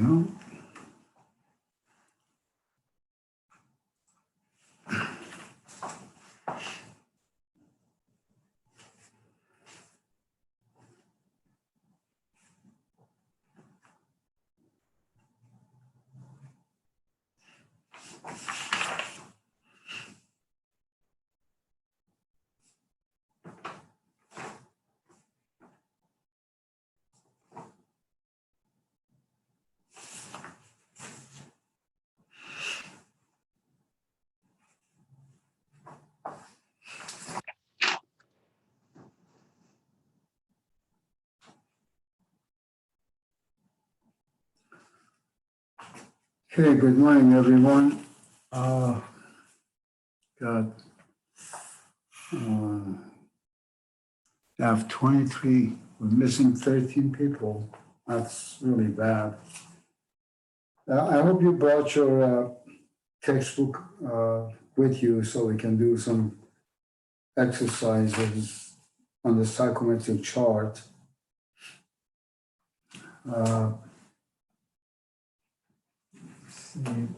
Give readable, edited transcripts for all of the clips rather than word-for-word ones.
know. Okay, good morning, everyone. God, I have 23, we're missing 13 people. That's really bad. I hope you brought your textbook with you so we can do some exercises on the psychometric chart. Let's see.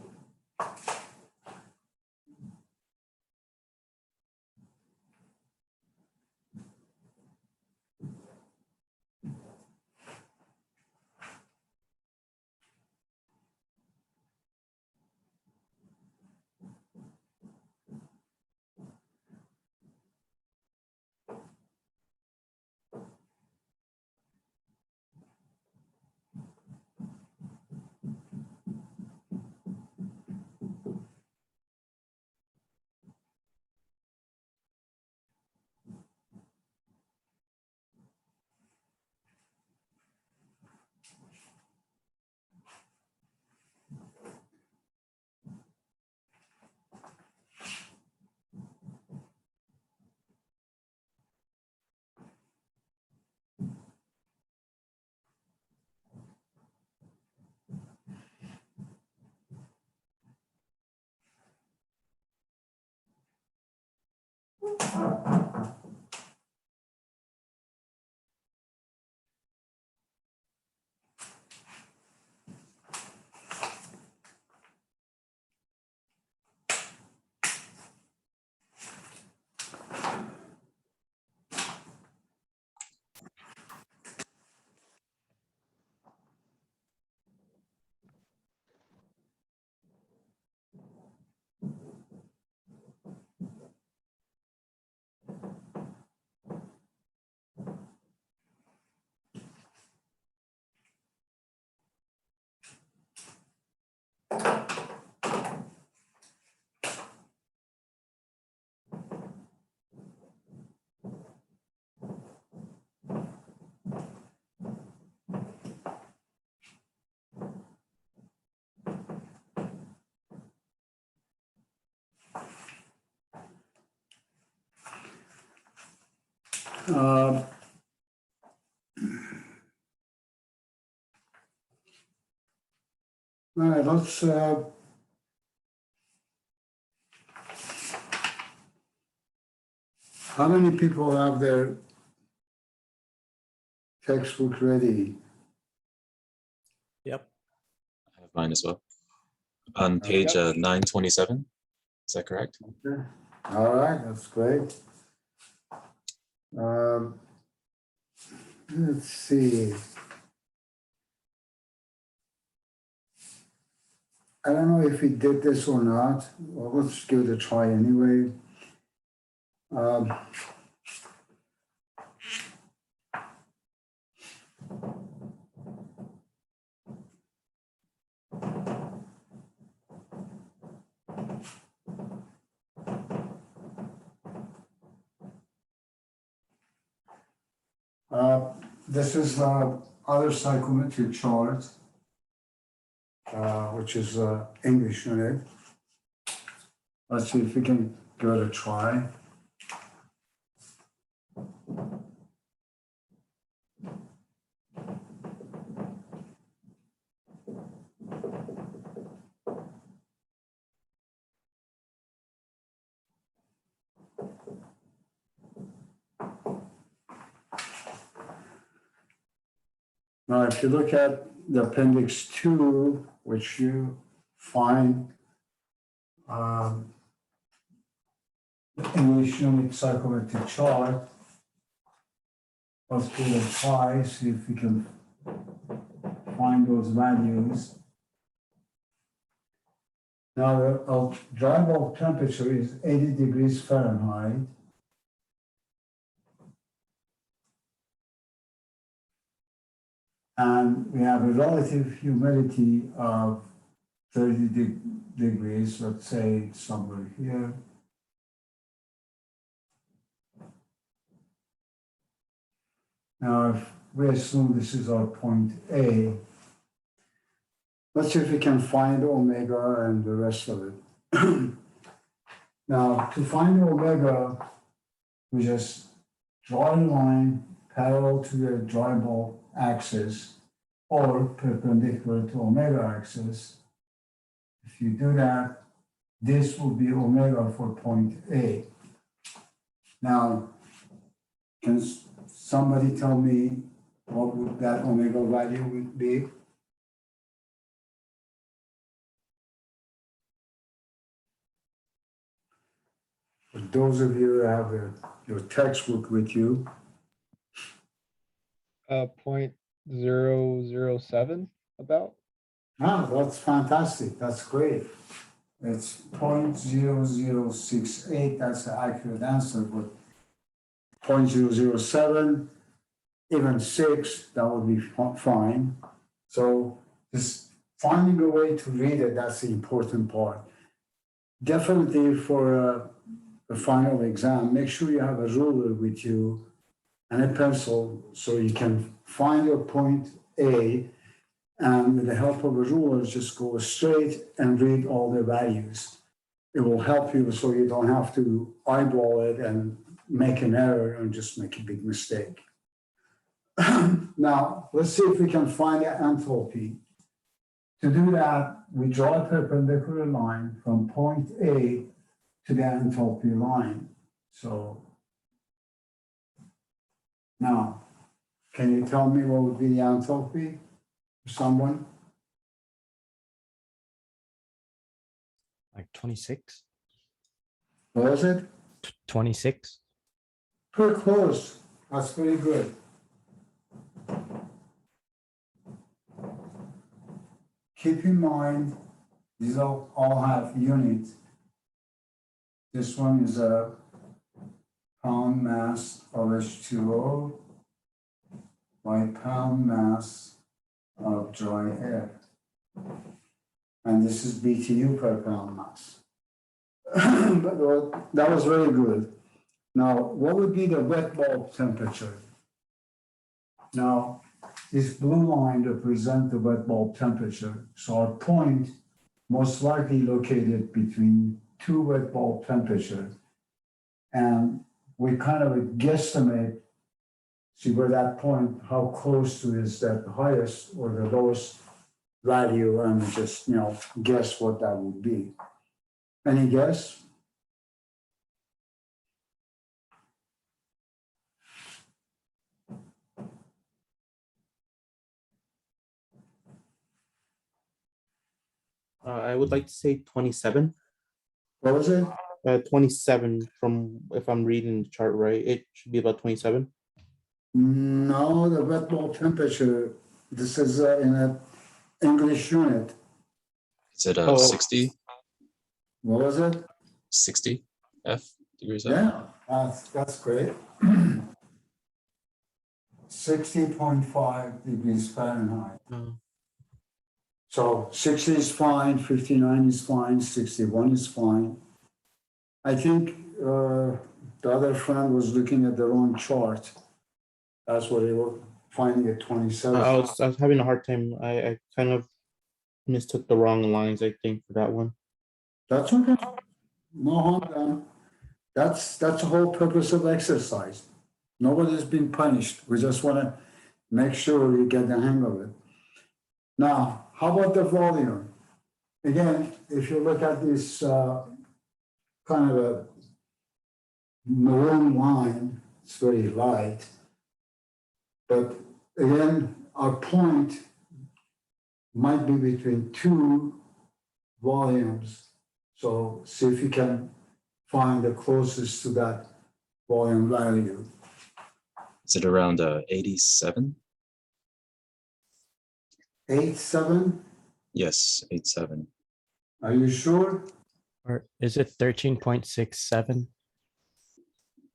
All right, let's how many people have their textbook ready? Yep. I have mine as well. On page 927, is that correct? Okay. All right, that's great. Let's see. I don't know if we did this or not. Well, let's give it a try anyway. This is other psychometric chart, which is English unit. Let's see if we can give it a try. Now, if you look at the appendix 2, which you find the English unit psychometric chart. Let's do the pi, see if we can find those values. Now, the dry bulb temperature is 80 degrees Fahrenheit. And we have a relative humidity of 30 degrees, let's say somewhere here. Now, if we assume this is our point A, let's see if we can find omega and the rest of it. Now, to find omega, we just draw a line parallel to the dry bulb axis or perpendicular to omega axis. If you do that, this will be omega for point A. Now, can somebody tell me what would that omega value would be? For those of you who have your textbook with you, 0.007 about. that's fantastic. That's great. It's 0.0068. That's the accurate answer, but 0.007, even 6, that would be fine. So just finding a way to read it, that's the important part. Definitely for the final exam, make sure you have a ruler with you and a pencil so you can find your point A, and with the help of a ruler, just go straight and read all the values. It will help you so you don't have to eyeball it and make an error and just make a big mistake. Now, let's see if we can find the enthalpy. To do that, we draw a perpendicular line from point A to the enthalpy line. So now, can you tell me what would be the enthalpy for someone? Like 26? What was it? 26? Pretty close. That's pretty good. Keep in mind, these all have units. This one is a pound mass of H2O by pound mass of dry air. And this is BTU per pound mass. But that was very good. Now, what would be the wet bulb temperature? Now, this blue line represents the wet bulb temperature. So our point most likely located between two wet bulb temperature. And we kind of guesstimate, see where that point, how close to is that the highest or the lowest value, and just, guess what that would be. Any guess? I would like to say 27. What was it? 27 from, if I'm reading the chart right, it should be about 27. No, the wet bulb temperature, this is in an English unit. Is it Oh. 60? What was it? 60 F degrees F? Yeah, that's great. 60.5 degrees Fahrenheit. So 60 is fine, 59 is fine, 61 is fine. I think the other friend was looking at the wrong chart. That's what they were finding at 27. I was having a hard time. I kind of mistook the wrong lines, I think, for that one. That's okay. No harm done. That's the whole purpose of exercise. Nobody's been punished. We just want to make sure you get the hang of it. Now, how about the volume? Again, if you look at this kind of a maroon line, it's very light. But again, our point might be between two volumes. So see if you can find the closest to that volume value. Is it around 87? 8.7, Yes, 87. are you sure? Or is it 13.67?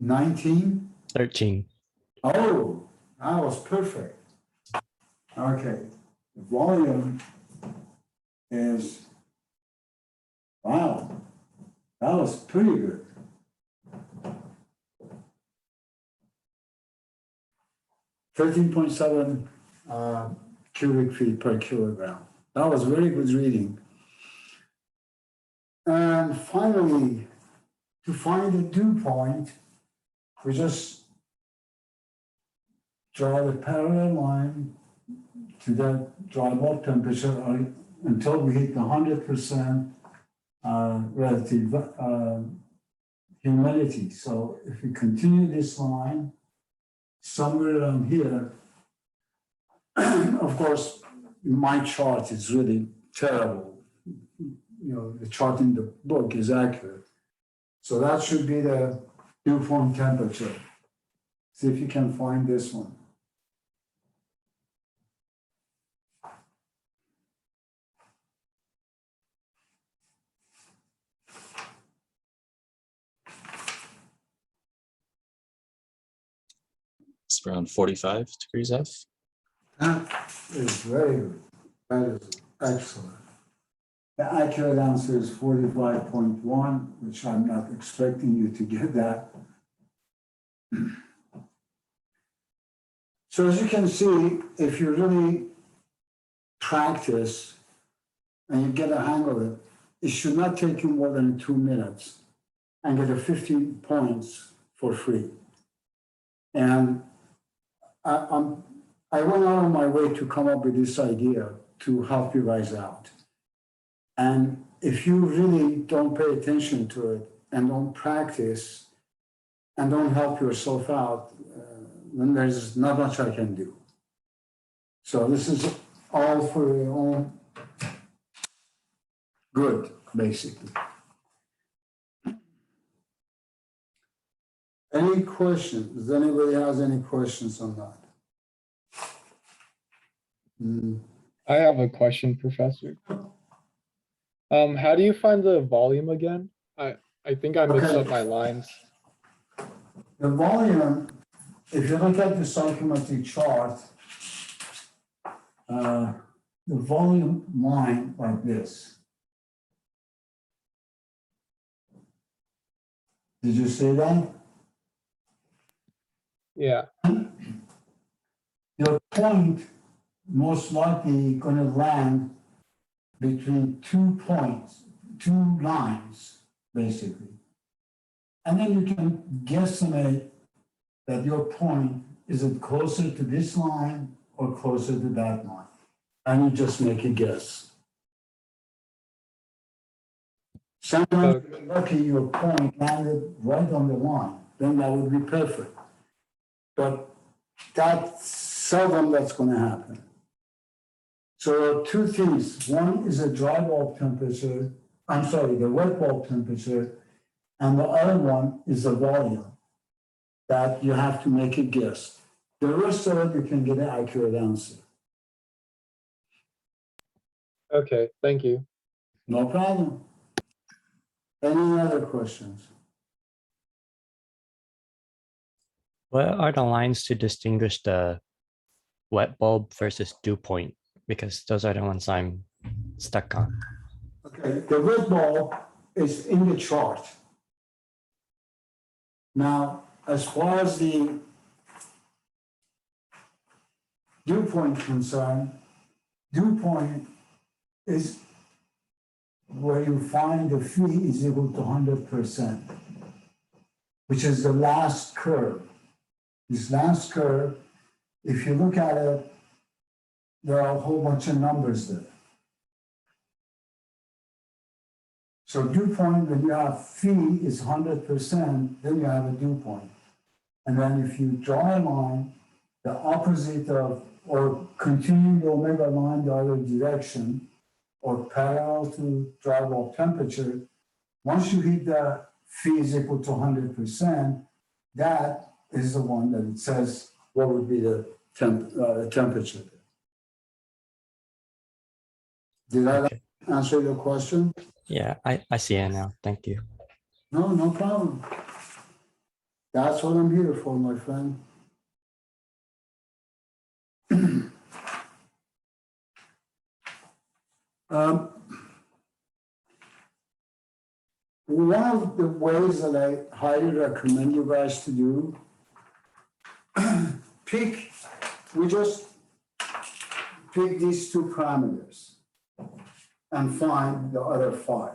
19? 13. Oh, that was perfect. Okay, the volume is, wow, that was pretty good. 13.7 cubic feet per kilogram. That was very good reading. And finally, to find the dew point, we just draw the parallel line to the dry bulb temperature until we hit the 100% relative humidity. So if we continue this line, somewhere around here, of course, my chart is really terrible. You know, the chart in the book is accurate. So that should be the dew point temperature. See if you can find this one. It's around 45 degrees F. That is very good. That is excellent. The accurate answer is 45.1, which I'm not expecting you to get that. So as you can see, if you really practice and you get a hang of it, it should not take you more than 2 minutes and get a 15 points for free. And I went out of my way to come up with this idea to help you guys out. And if you really don't pay attention to it and don't practice and don't help yourself out, then there's not much I can do. So this is all for your own good, basically. Any questions? Does anybody has any questions on that? I have a question, Professor. How do you find the volume again? I think I mixed Okay. up my lines. The volume, if you look at the psychometric chart, the volume line like this. Did you see that? Yeah, Your point most likely going to land between 2 points, 2 lines, basically. And then you can guesstimate that your point, is it closer to this line or closer to that line? And you just make a guess. Sometimes you're lucky your point landed right on the line, then that would be perfect. But that's seldom that's going to happen. So 2 things. One is the dry bulb temperature, the wet bulb temperature, and the other one is the volume that you have to make a guess. The rest of it, you can get an accurate answer. okay, thank you. No problem. Any other questions? What are the lines to distinguish the wet bulb versus dew point? Because those are the ones I'm stuck on. Okay, the wet bulb is in the chart. Now, as far as the dew point concerned, dew point is where you find the phi is equal to 100%, which is the last curve. This last curve, if you look at it, there are a whole bunch of numbers there. So dew point, when you have phi is 100%, then you have a dew point. And then if you draw a line, the opposite of or continuing the omega line the other direction, or parallel to dry bulb temperature, once you hit the phi is equal to 100%, that is the one that it says what would be the temperature. Did that Okay. answer your question? Yeah, I see it now. Thank you. No, no problem. That's what I'm here for, my friend. Um, One of the ways that I highly recommend you guys to do, we just pick these two parameters and find the other 5.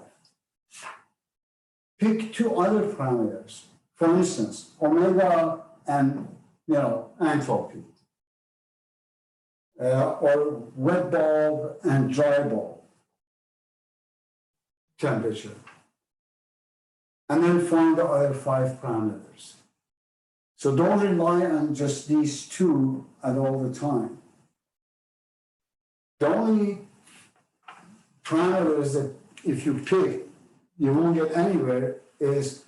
Pick 2 other parameters, for instance, omega and, enthalpy, or wet bulb and dry bulb temperature. And then find the other 5 parameters. So don't rely on just these 2 at all the time. The only parameters that if you pick, you won't get anywhere is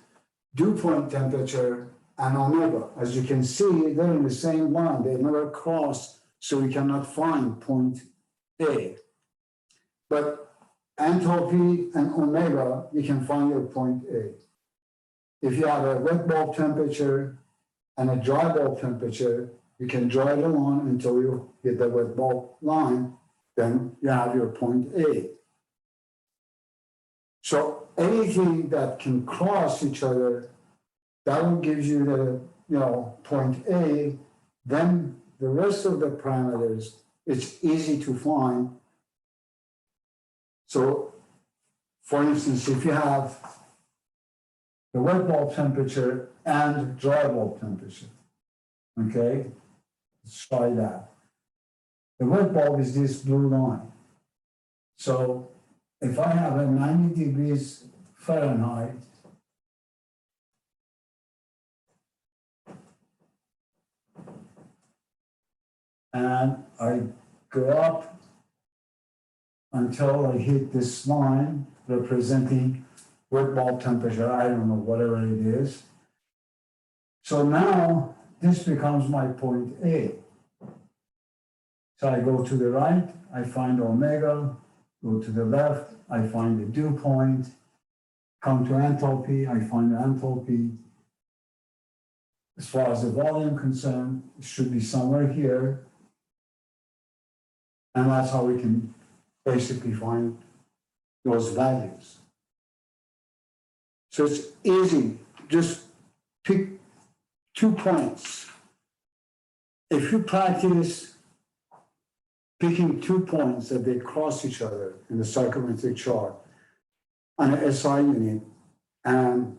dew point temperature and omega. As you can see, they're in the same line. They never cross, so we cannot find point A. But enthalpy and omega, you can find your point A. If you have a wet bulb temperature and a dry bulb temperature, you can draw it along until you hit the wet bulb line, then you have your point A. So anything that can cross each other, that will give you the, point A, then the rest of the parameters, it's easy to find. So for instance, if you have the wet bulb temperature and dry bulb temperature, okay? Let's try that. The wet bulb is this blue line. So if I have a 90 degrees Fahrenheit, and I go up until I hit this line representing wet bulb temperature, I don't know, whatever it is. So now this becomes my point A. So I go to the right, I find omega, go to the left, I find the dew point, come to enthalpy, I find the enthalpy. As far as the volume concerned, it should be somewhere here. And that's how we can basically find those values. So it's easy, just pick 2 points. If you practice picking 2 points that they cross each other in the psychometric chart on an SI unit and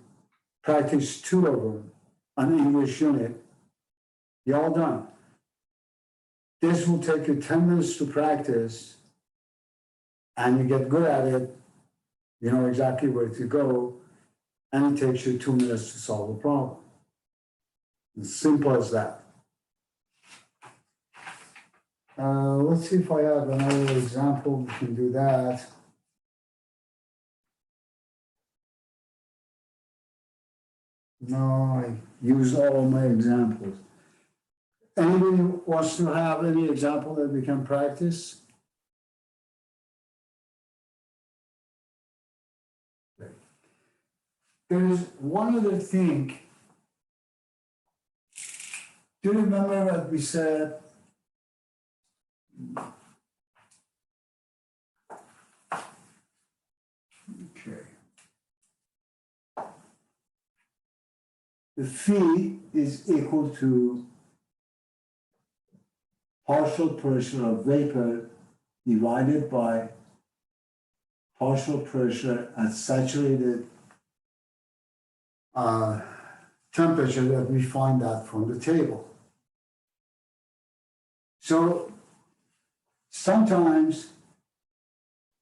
practice 2 of them on English unit, you're all done. This will take you 10 minutes to practice and you get good at it, you know exactly where to go, and it takes you 2 minutes to solve the problem. As simple as that. Let's see if I have another example. We can do that. No, I used all my examples. Anybody wants to have any example that we can practice? There is one other thing. Do you remember what we said? Okay. The phi is equal to partial pressure of vapor divided by partial pressure at saturated temperature that we find that from the table. So sometimes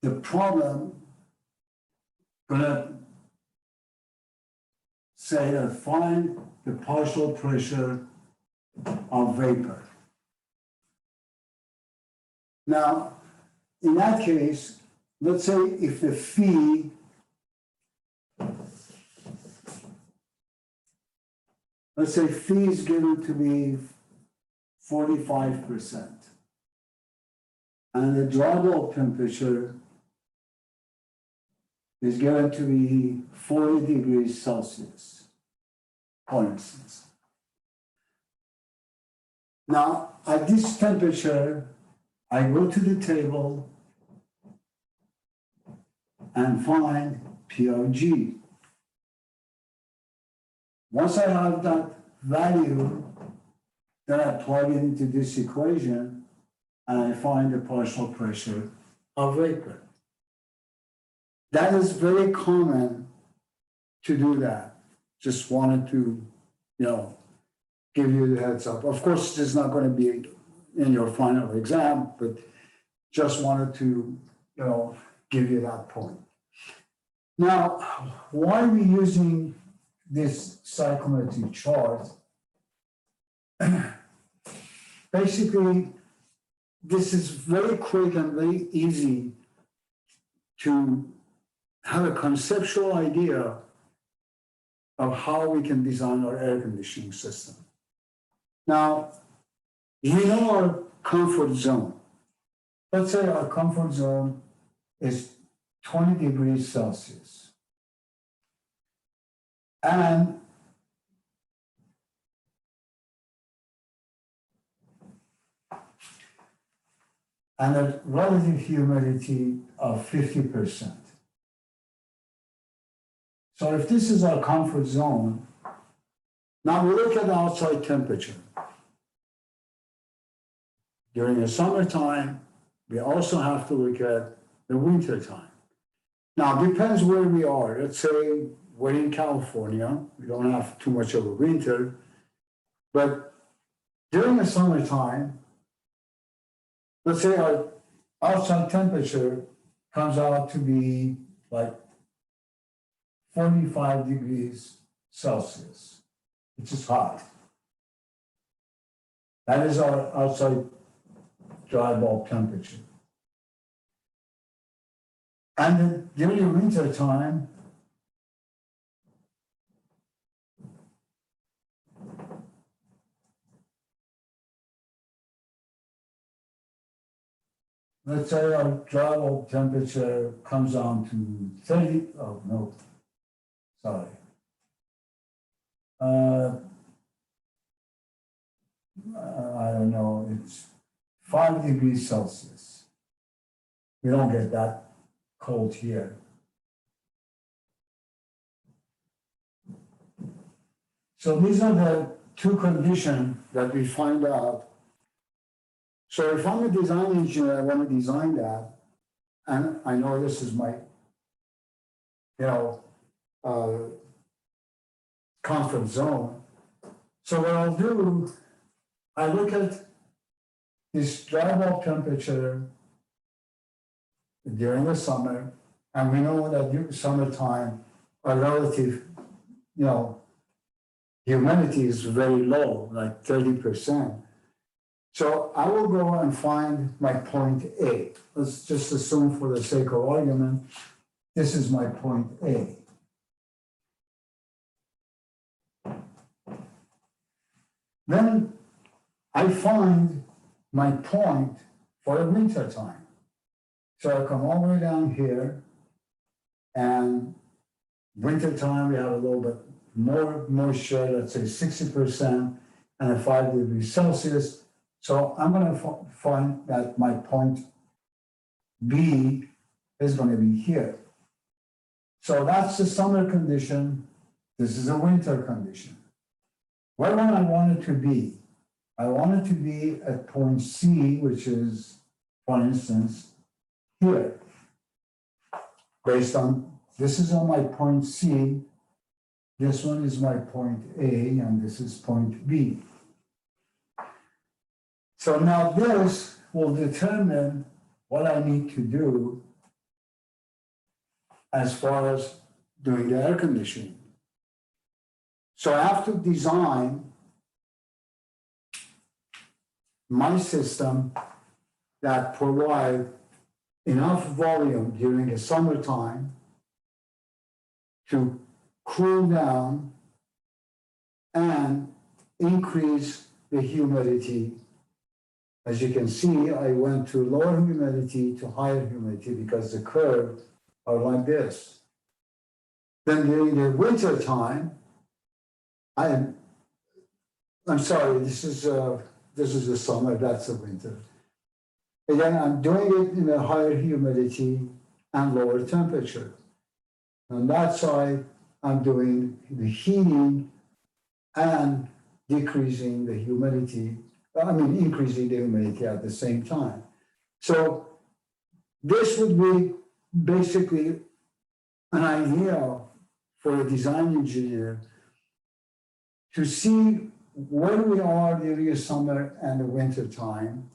the problem gonna say that find the partial pressure of vapor. Now, in that case, let's say if the fee is given to be 45%. And the dry bulb temperature is given to be 40 degrees Celsius, for instance. Now, at this temperature, I go to the table and find PRG. Once I have that value, then I plug it into this equation and I find the partial pressure of vapor. That is very common to do that. Just wanted to, give you the heads up. Of course, this is not going to be in your final exam, but just wanted to, give you that point. Now, why are we using this psychometric chart? Basically, this is very quick and very easy to have a conceptual idea of how we can design our air conditioning system. Now, we know our comfort zone. Let's say our comfort zone is 20 degrees Celsius. And a relative humidity of 50%. So if this is our comfort zone, now we look at the outside temperature. During the summertime, we also have to look at the winter time. Now, it depends where we are. Let's say we're in California, we don't have too much of a winter, but during the summertime, let's say our outside temperature comes out to be like 45 degrees Celsius, which is hot. That is our outside dry bulb temperature. And then during winter time, let's say our dry bulb temperature comes down to 30, oh no, sorry. I don't know, it's 5 degrees Celsius. We don't get that cold here. So these are the two conditions that we find out. So if I'm a design engineer, I want to design that, and I know this is my, comfort zone. So what I'll do, I look at this dry bulb temperature during the summer, and we know that during summertime, our relative, humidity is very low, like 30%. So I will go and find my point A. Let's just assume for the sake of argument, this is my point A. Then I find my point for the winter time. So I come all the way down here, and winter time we have a little bit more moisture, let's say 60%, and a 5 degrees Celsius. So I'm going to find that my point B is going to be here. So that's the summer condition. This is a winter condition. Where do I want it to be? I want it to be at point C, which is, for instance, here. Based on, this is on my point C, this one is my point A, and this is point B. So now this will determine what I need to do as far as doing the air conditioning. So I have to design my system that provide enough volume during the summertime to cool down and increase the humidity. As you can see, I went to lower humidity to higher humidity because the curve are like this. Then during the winter time, I'm sorry, this is the summer, that's the winter. Again, I'm doing it in a higher humidity and lower temperature. On that side, I'm doing the heating and decreasing the humidity, increasing the humidity at the same time. So this would be basically an idea for a design engineer to see where we are during the summer and the winter time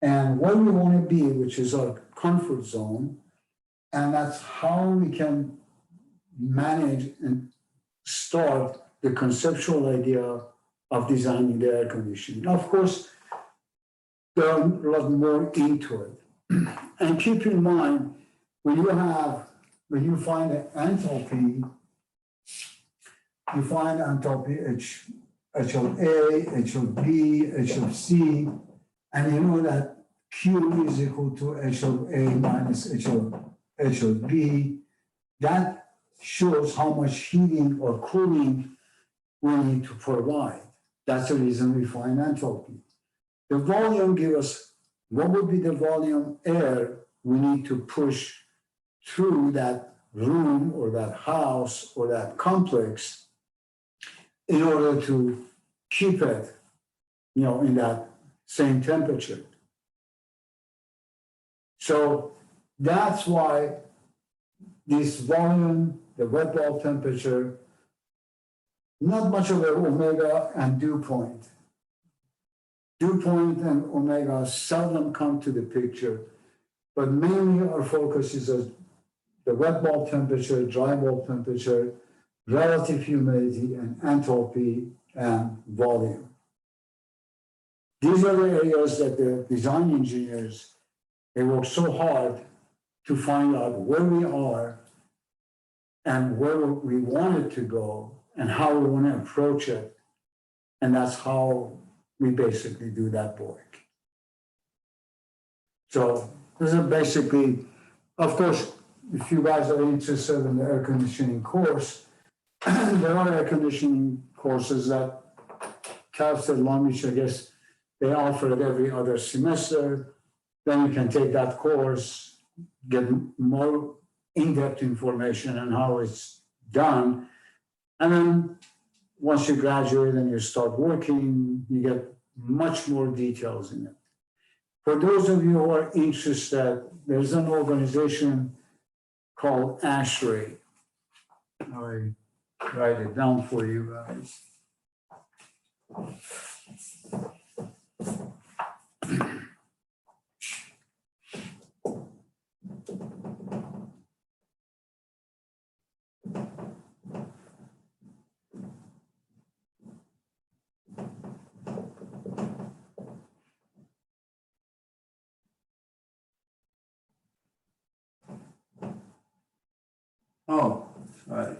and where we want to be, which is our comfort zone. And that's how we can manage and start the conceptual idea of designing the air conditioning. Of course, there are a lot more into it. And keep in mind, when you find an enthalpy, you find enthalpy H of A, H of B, H of C, and you know that Q is equal to H of A minus H of B. That shows how much heating or cooling we need to provide. That's the reason we find enthalpy. The volume gives us what would be the volume air we need to push through that room or that house or that complex in order to keep it, in that same temperature. So that's why this volume, the wet bulb temperature, not much of an omega and dew point. Dew point and omega seldom come to the picture, but mainly our focus is on the wet bulb temperature, dry bulb temperature, relative humidity, and enthalpy and volume. These are the areas that the design engineers, they work so hard to find out where we are and where we want it to go and how we want to approach it. And that's how we basically do that work. So this is basically, of course, if you guys are interested in the air conditioning course, there are air conditioning courses that Cal State Long Beach, I guess, they offer it every other semester. Then you can take that course, get more in-depth information on how it's done. And then once you graduate and you start working, you get much more details in it. For those of you who are interested, there's an organization called ASHRAE. I write it down for you guys. Oh, sorry.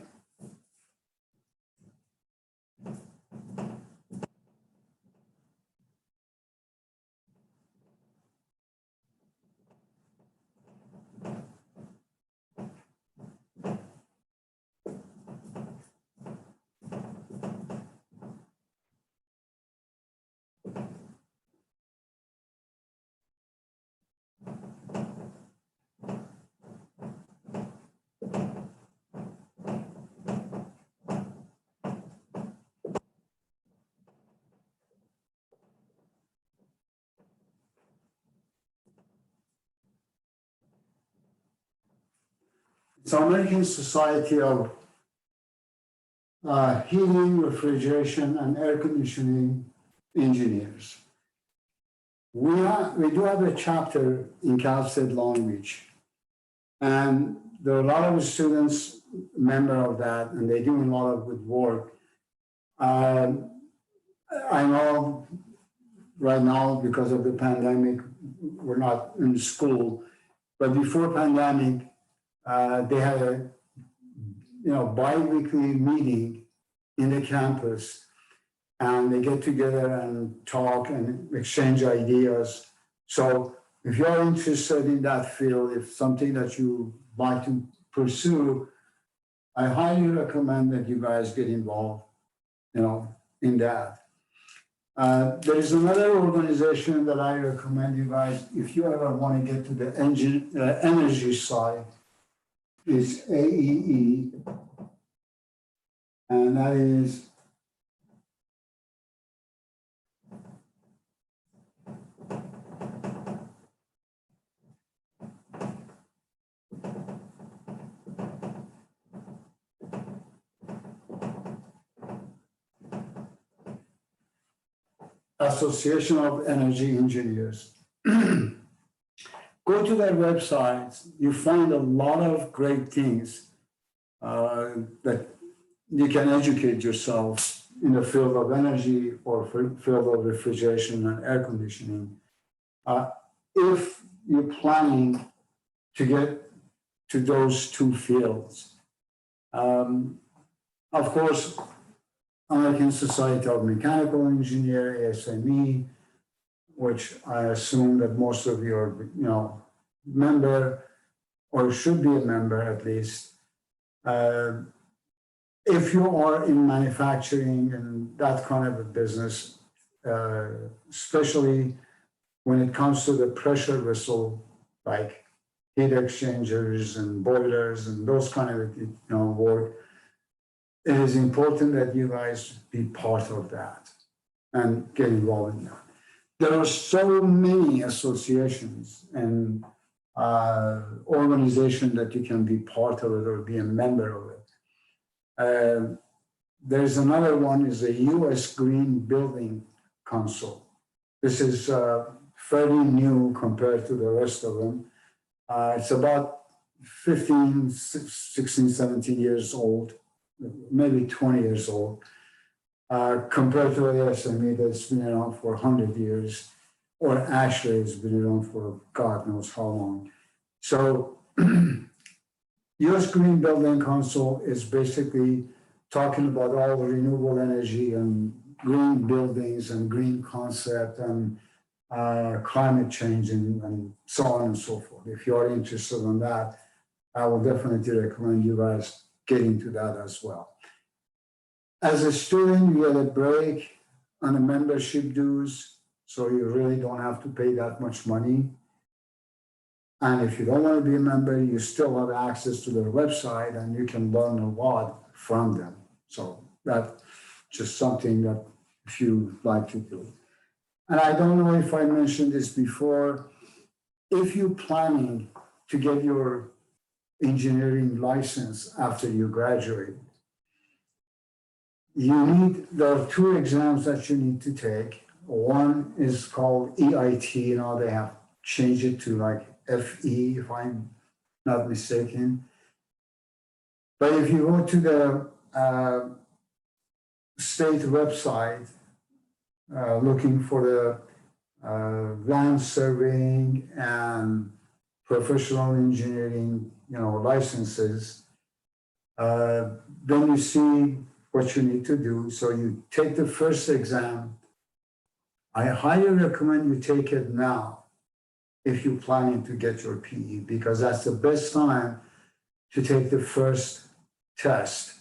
It's American Society of Heating, Refrigeration, and Air Conditioning Engineers. We do have a chapter in Cal State Long Beach, and there are a lot of students member of that, and they're doing a lot of good work. I know right now, because of the pandemic, were not in school. But before pandemic, they had a bi-weekly meeting in the campus, and they get together and talk and exchange ideas. So if you're interested in that field, if something that you like to pursue, I highly recommend that you guys get involved, in that. There is another organization that I recommend you guys, if you ever want to get to the energy side, is AEE, and that is Association of Energy Engineers. Go to their website, you find a lot of great things that you can educate yourself in the field of energy or field of refrigeration and air conditioning. If you're planning to get to those two fields. Of course, American Society of Mechanical Engineer, ASME, which I assume that most of you are, member or should be a member at least. If you are in manufacturing and that kind of a business, especially when it comes to the pressure vessel, like heat exchangers and boilers and those kind of work, it is important that you guys be part of that and get involved in that. There are so many associations and organizations that you can be part of it or be a member of it. There's another one is a U.S. Green Building Council. This is fairly new compared to the rest of them. It's about 15, 16, 17 years old, maybe 20 years old, compared to ASME that's been around for 100 years, or actually it's been around for God knows how long. So U.S. Green Building Council is basically talking about all the renewable energy and green buildings and green concept and climate change and so on and so forth. If you're interested in that, I will definitely recommend you guys get into that as well. As a student, you get a break on the membership dues, so you really don't have to pay that much money. And if you don't want to be a member, you still have access to their website and you can learn a lot from them. So that's just something that if you like to do. And I don't know if I mentioned this before, if you're planning to get your engineering license after you graduate, there are two exams that you need to take. One is called EIT, they have changed it to like FE, if I'm not mistaken. But if you go to the state website, looking for the land surveying and professional engineering, licenses, then you see what you need to do. So you take the first exam. I highly recommend you take it now if you're planning to get your PE, because that's the best time to take the first test,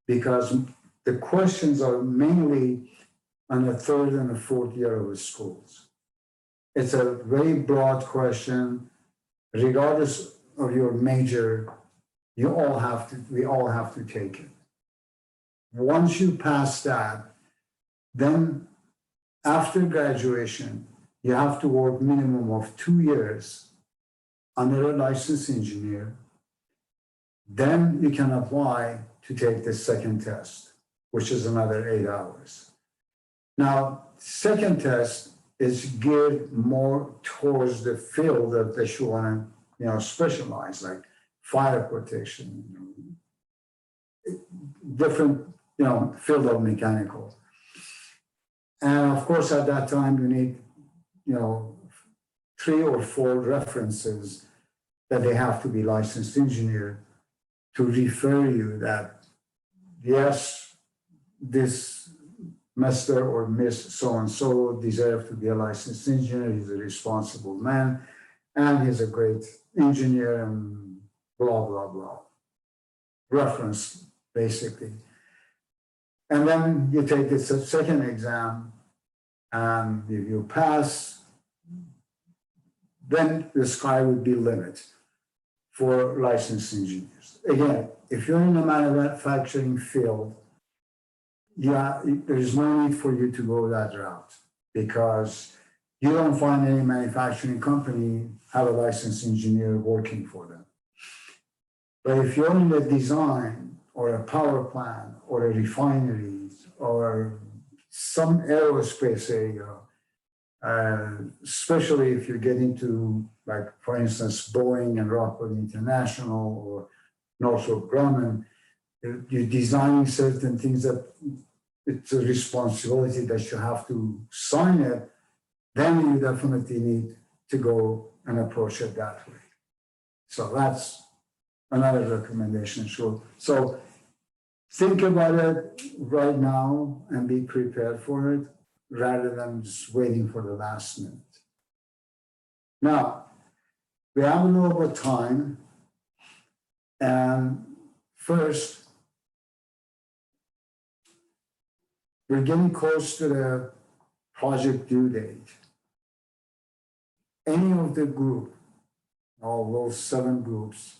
because the questions are mainly on the third and the fourth year of the schools. It's a very broad question. Regardless of your major, we all have to take it. Once you pass that, then after graduation, you have to work minimum of 2 years under a licensed engineer. Then you can apply to take the second test, which is another 8 hours. Now, second test is geared more towards the field that you want to, specialize, like fire protection, different, field of mechanical. And of course, at that time, you need, 3 or 4 references that they have to be licensed engineer to refer you that, yes, this Mr. or Miss so-and-so deserve to be a licensed engineer, he's a responsible man, and he's a great engineer and blah, blah, blah. Reference, basically. And then you take the second exam, and if you pass, then the sky would be limit for licensed engineers. Again, if you're in the manufacturing field, yeah, there's no need for you to go that route because you don't find any manufacturing company have a licensed engineer working for them. But if you're in the design or a power plant or a refinery or some aerospace area, especially if you get into, like, for instance, Boeing and Rockwell International or Northrop Grumman, you're designing certain things that it's a responsibility that you have to sign it, then you definitely need to go and approach it that way. So that's another recommendation, sure. So think about it right now and be prepared for it rather than just waiting for the last minute. Now, we have a little bit of time. And first, we're getting close to the project due date. Any of the group, all those 7 groups,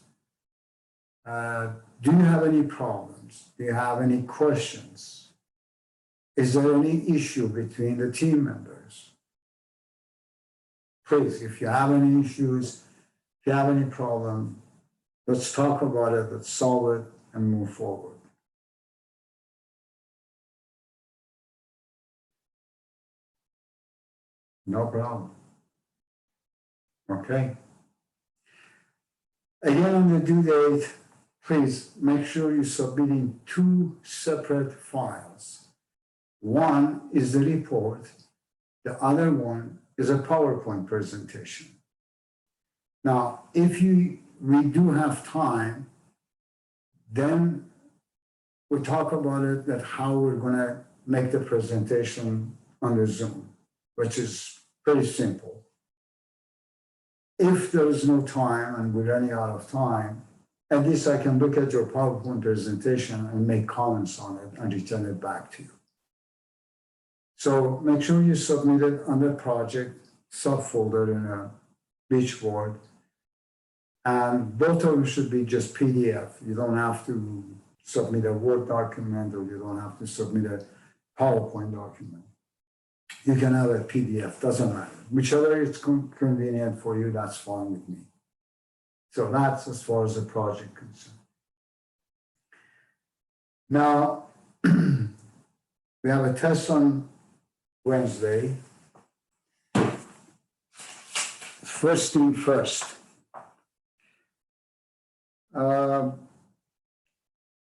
do you have any problems? Do you have any questions? Is there any issue between the team members? Please, if you have any issues, if you have any problem, let's talk about it, let's solve it, and move forward. No problem. Okay. Again, on the due date, please make sure you're submitting 2 separate files. One is the report, the other one is a PowerPoint presentation. Now, if we do have time, then we'll talk about it, that how we're gonna make the presentation under Zoom, which is pretty simple. If there is no time and we're running out of time, at least I can look at your PowerPoint presentation and make comments on it and return it back to you. So make sure you submit it under project subfolder in a Beachboard. And both of them should be just PDF. You don't have to submit a Word document or you don't have to submit a PowerPoint document. You can have a PDF, doesn't matter. Whichever is convenient for you, that's fine with me. So that's as far as the project concerned. Now, we have a test on Wednesday. First thing first.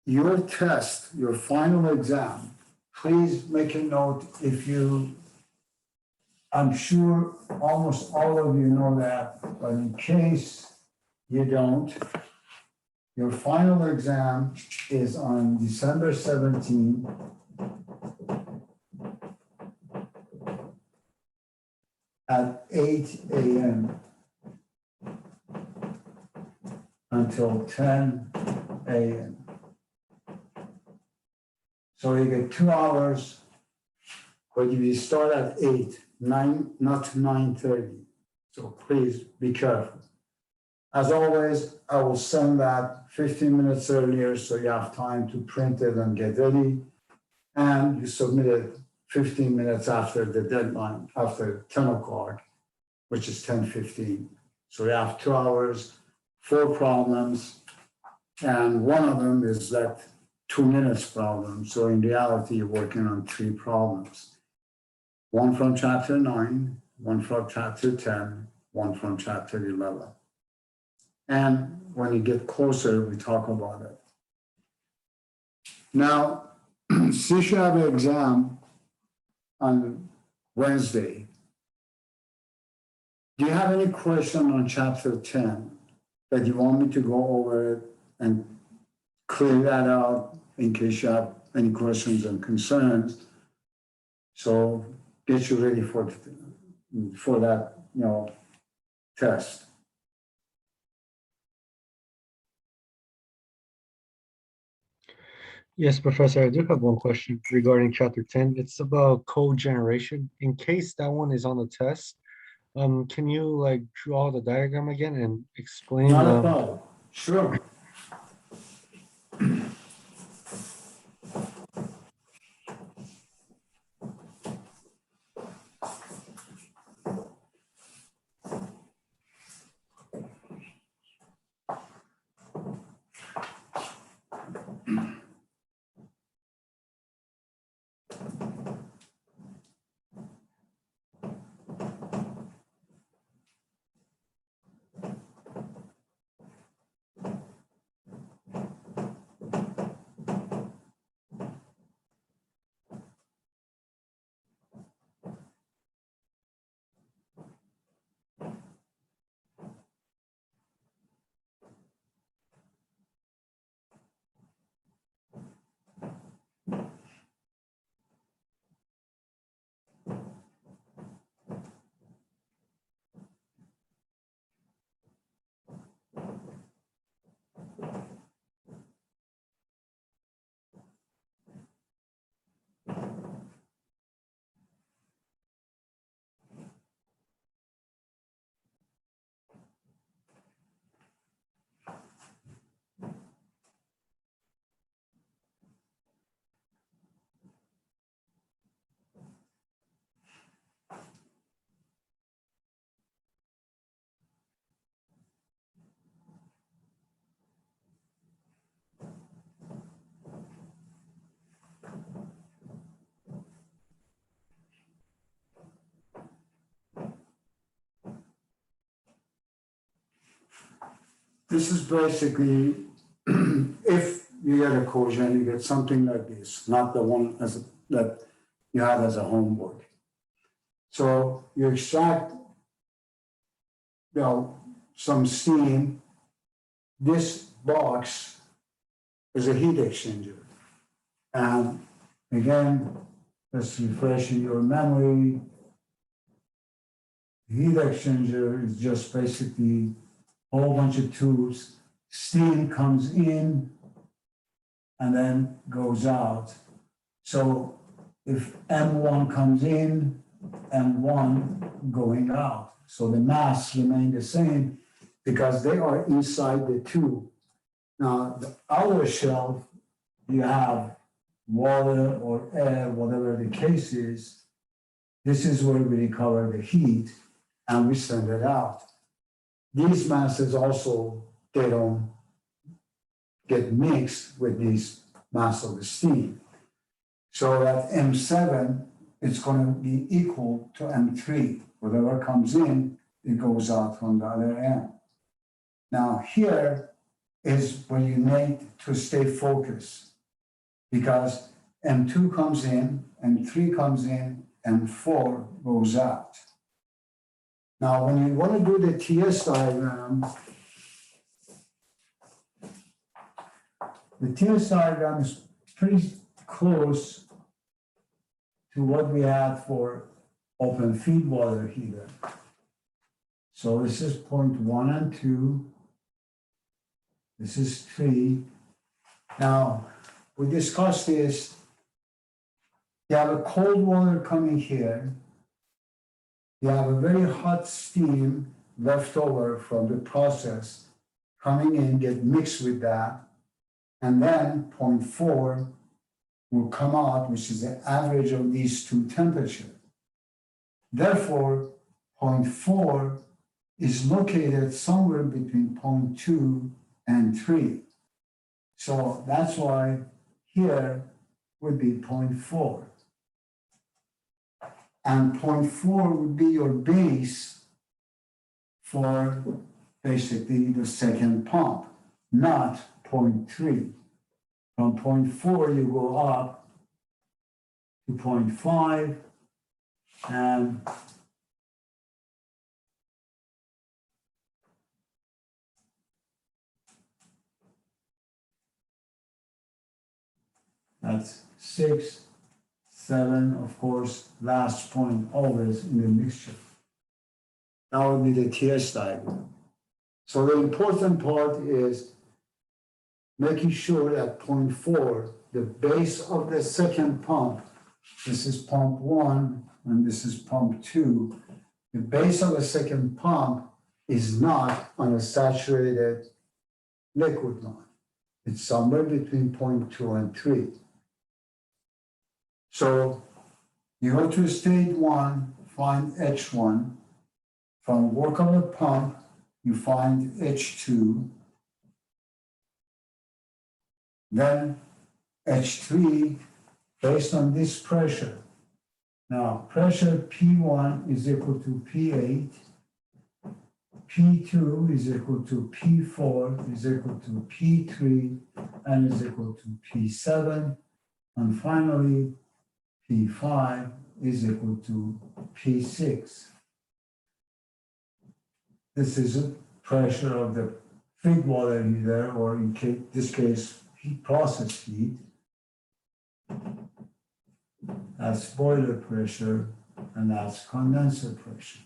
Your test, your final exam, please make a note if you, I'm sure almost all of you know that, but in case you don't, your final exam is on December 17th at 8 a.m. until 10 a.m. So you get 2 hours, but if you start at 8, 9, not 9:30. So please be careful. As always, I will send that 15 minutes earlier so you have time to print it and get ready. And you submit it 15 minutes after the deadline, after 10 o'clock, which is 10:15. So you have 2 hours, 4 problems, and one of them is that 2 minutes problem. So in reality, you're working on 3 problems. One from chapter 9, one from chapter 10, one from chapter 11. And when you get closer, we talk about it. Now, since you have an exam on Wednesday, Do you have any question on chapter 10 that you want me to go over it and clear that out in case you have any questions and concerns? So get you ready for that, test. Yes, Professor, I do have one question regarding chapter 10. It's about code generation. In case that one is on the test, can you like draw the diagram again and explain? Not a problem. Sure. This is basically, if you get a quotient, you get something like this, not the one that you have as a homework. So you extract, some steam. This box is a heat exchanger. And again, let's refresh in your memory. Heat exchanger is just basically a whole bunch of tubes. Steam comes in and then goes out. So if M1 comes in, M1 going out. So the mass remain the same because they are inside the tube. Now, the outer shelf, you have water or air, whatever the case is. This is where we recover the heat and we send it out. These masses also, they don't get mixed with these mass of the steam. So at M7, it's going to be equal to M3. Whatever comes in, it goes out from the other end. Now here is where you need to stay focused because M2 comes in, M3 comes in, M4 goes out. Now, when you want to do the TS diagram, the TS diagram is pretty close to what we had for open feed water heater. So this is point 1 and 2. This is 3. Now, we discussed this. You have a cold water coming here. You have a very hot steam left over from the process coming in, get mixed with that. And then point 4 will come out, which is the average of these two temperatures. Therefore, point 4 is located somewhere between point 2 and 3. So that's why here would be point 4. And point 4 would be your base for basically the second pump, not point 3. From point 4, you go up to point 5, and That's 6, 7, of course, last point always in the mixture. That would be the TS diagram. So the important part is making sure at point 4, the base of the second pump, this is pump 1 and this is pump 2, the base of the second pump is not on a saturated liquid line. It's somewhere between point 2 and 3. So you go to state 1, find H1. From work of the pump, you find H2. Then H3 based on this pressure. Now, pressure P1 is equal to P8. P2 is equal to P4 is equal to P3 and is equal to P7. And finally, P5 is equal to P6. This is a pressure of the feed water heater, or in this case, heat process heat. That's boiler pressure, and that's condenser pressure.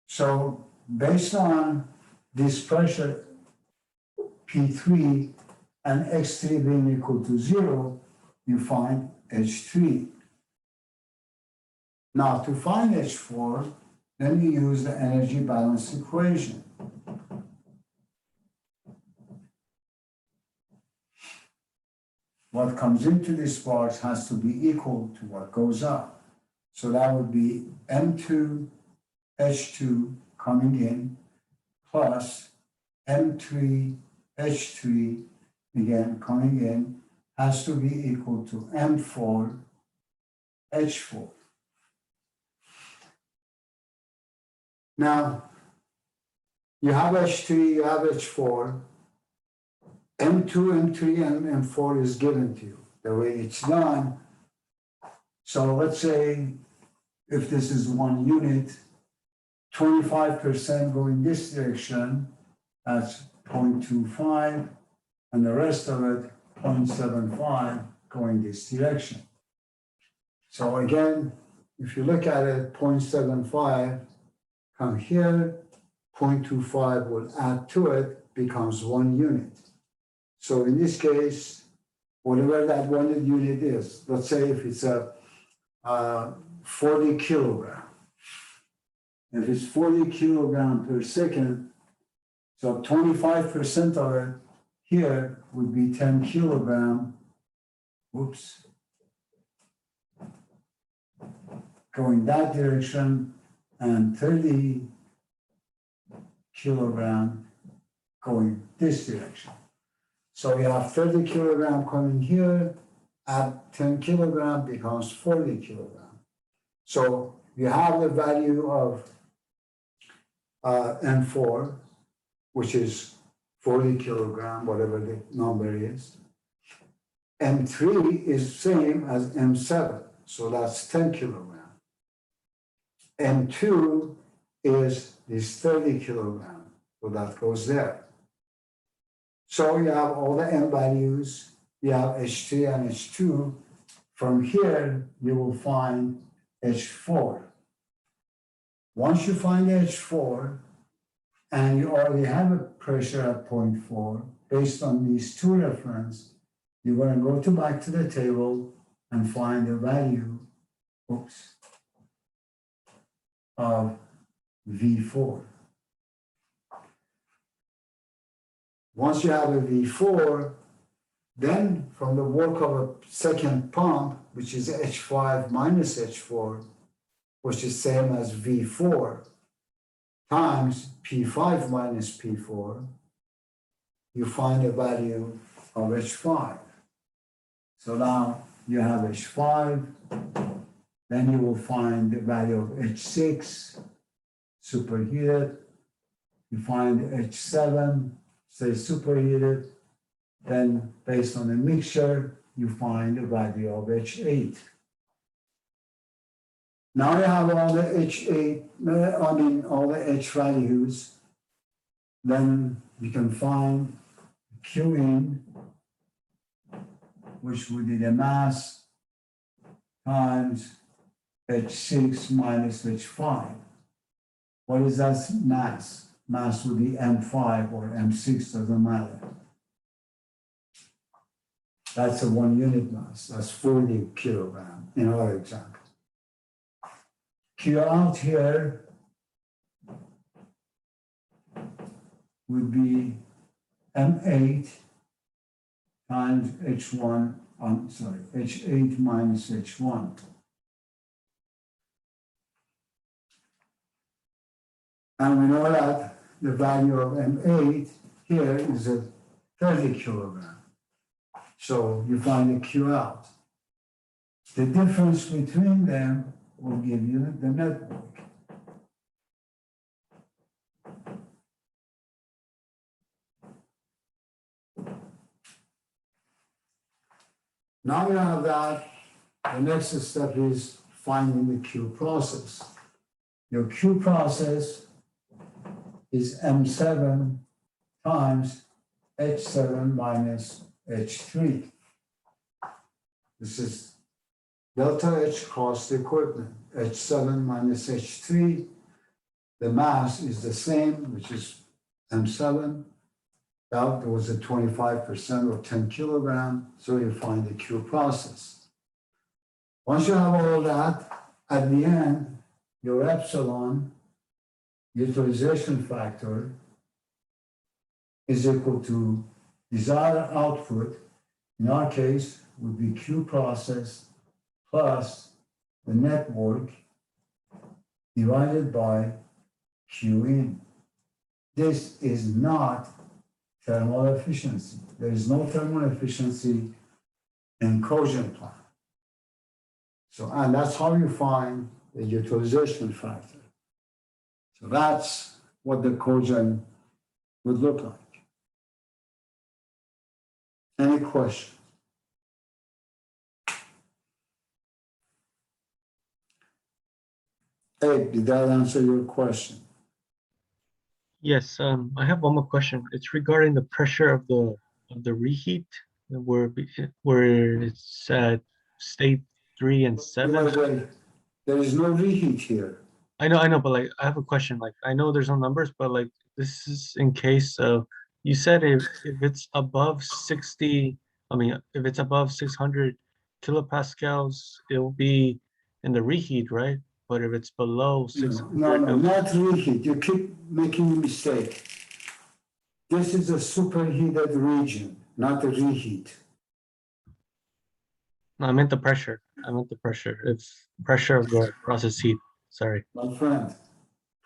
So based on this pressure, P3 and X3 being equal to 0, you find H3. Now to find H4, then you use the energy balance equation. What comes into this box has to be equal to what goes out. So that would be M2 H2 coming in plus M3 H3 again coming in has to be equal to M4 H4. Now, you have H3, you have H4, M2, M3, and M4 is given to you, the way it's done. So let's say if this is 1 unit, 25% go in this direction, that's 0.25, and the rest of it, 0.75, go in this direction. So again, if you look at it, 0.75, come here, 0.25 will add to it, becomes 1 unit. So in this case, whatever that 1 unit is, let's say if it's a 40 kilogram. If it's 40 kilogram per second, so 25% of it here would be 10 kilogram, whoops, going that direction, and 30 kilogram going this direction. So you have 30 kilogram coming here, add 10 kilogram becomes 40 kilogram. So you have the value of M4, which is 40 kilogram, whatever the number is. M3 is same as M7, so that's 10 kilogram. M2 is this 30 kilogram, so that goes there. So you have all the M values, you have H3 and H2. From here, you will find H4. Once you find H4, and you already have a pressure at 0.4, based on these two references, you're going to go back to the table and find the value, of V4. Once you have a V4, then from the work of a second pump, which is H5 minus H4, which is same as V4, times P5 minus P4, you find a value of H5. So now you have H5, then you will find the value of H6, superheated. You find H7, say superheated. Then based on the mixture, you find the value of H8. Now you have all the H8, all the H values. Then you can find Q in which would be the mass times H6 minus H5. What is that mass? Mass would be M5 or M6, doesn't matter. That's a 1 unit mass, that's 40 kilogram in our example. Q out here would be M8 times H1, I'm sorry, H8 minus H1. And we know that the value of M8 here is a 30 kilogram. So you find the Q out. The difference between them will give you the network. Now you have that, the next step is finding the Q process. Your Q process is M7 times H7 minus H3. This is delta H cost equipment, H7 minus H3. The mass is the same, which is M7. That was a 25% or 10 kilogram, so you find the Q process. Once you have all that, at the end, your epsilon utilization factor is equal to desired output, in our case, would be Q process plus the network divided by Q in. This is not thermal efficiency. There is no thermal efficiency in cogen plant. So, and that's how you find the utilization factor. So that's what the cogen would look like. Any questions? Hey, did that answer your question? Yes, I have one more question. It's regarding the pressure of the reheat where it's at state 3 and 7. There is no reheat here. I know, but like I have a question. Like I know there's no numbers, but like this is in case of you said if it's above 60, I mean if it's above 600 kilopascals, it'll be in the reheat, right? But if it's below 600, No, not reheat. You keep making a mistake. This is a superheated region, not a reheat. no, I meant the pressure. I meant the pressure. It's pressure of the process heat. Sorry. My friend,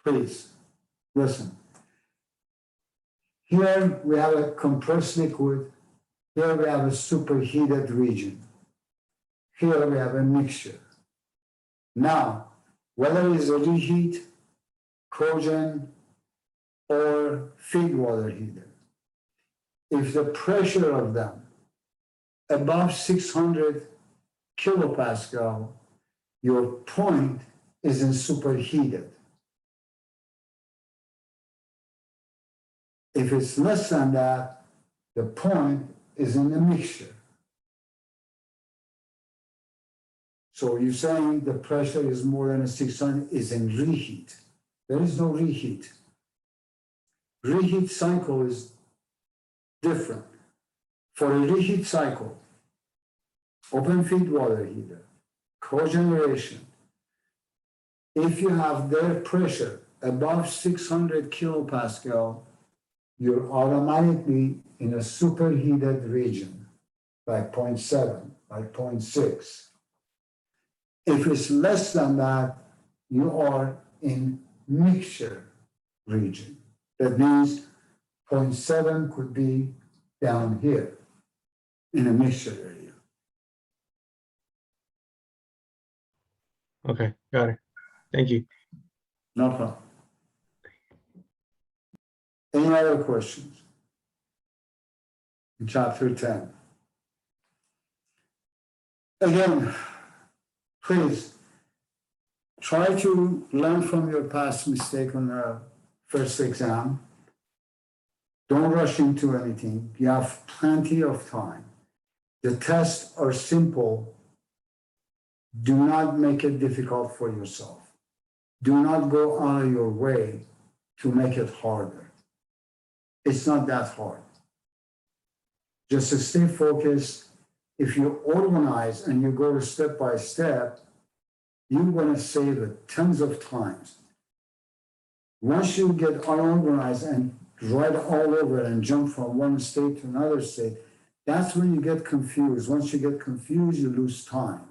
please, listen. Here we have a compressed liquid. Here we have a superheated region. Here we have a mixture. Now, whether it's a reheat, cogen, or feed water heater, if the pressure of them above 600 kilopascal, your point isn't superheated. If it's less than that, the point is in the mixture. So you're saying the pressure is more than a 600 is in reheat. There is no reheat. Reheat cycle is different. For a reheat cycle, open feed water heater, cogeneration, if you have their pressure above 600 kilopascal, you're automatically in a superheated region, like 0.7, like 0.6. If it's less than that, you are in mixture region. That means 0.7 could be down here in a mixture area. Okay, got it. Thank you. No problem. Any other questions? In chapter 10. Again, please try to learn from your past mistake on the first exam. Don't rush into anything. You have plenty of time. The tests are simple. Do not make it difficult for yourself. Do not go out of your way to make it harder. It's not that hard. Just to stay focused. If you organize and you go step by step, you're going to save it tons of times. Once you get unorganized and write all over and jump from one state to another state, that's when you get confused. Once you get confused, you lose time.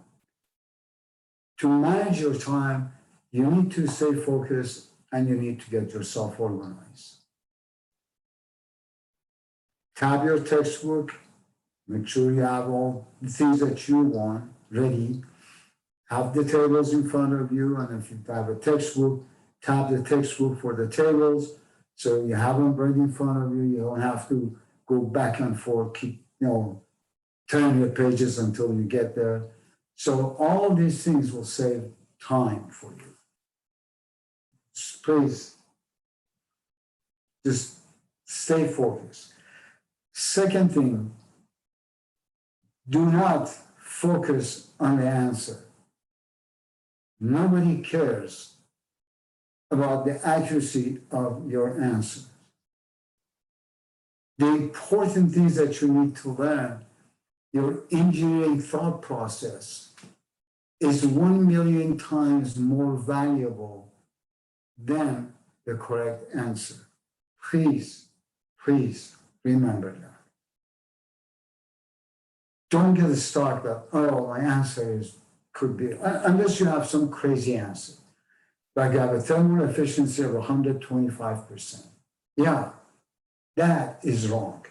To manage your time, you need to stay focused and you need to get yourself organized. Tab your textbook, make sure you have all the things that you want ready. Have the tables in front of you, and if you have a textbook, tab the textbook for the tables. So you have them right in front of you. You don't have to go back and forth, keep, turn your pages until you get there. So all these things will save time for you. Please, just stay focused. Second thing, do not focus on the answer. Nobody cares about the accuracy of your answer. The important things that you need to learn, your engineering thought process is 1 million times more valuable than the correct answer. Please, please remember that. Don't get stuck that, oh, my answer could be, unless you have some crazy answer. Like I have a thermal efficiency of 125%. Yeah, that is wrong.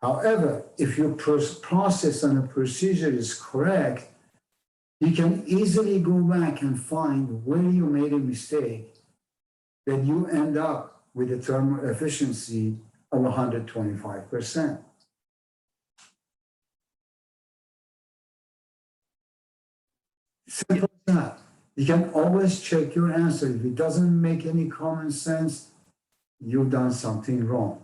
However, if your process and the procedure is correct, you can easily go back and find where you made a mistake that you end up with a thermal efficiency of 125%. Simple as that. You can always check your answer. If it doesn't make any common sense, you've done something wrong.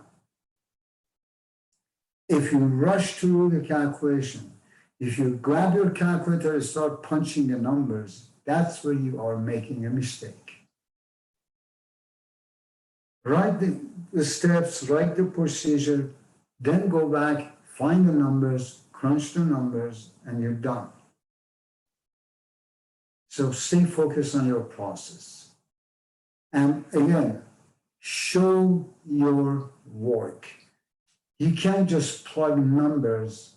If you rush through the calculation, if you grab your calculator and start punching the numbers, that's where you are making a mistake. Write the steps, write the procedure, then go back, find the numbers, crunch the numbers, and you're done. So stay focused on your process. And again, show your work. You can't just plug numbers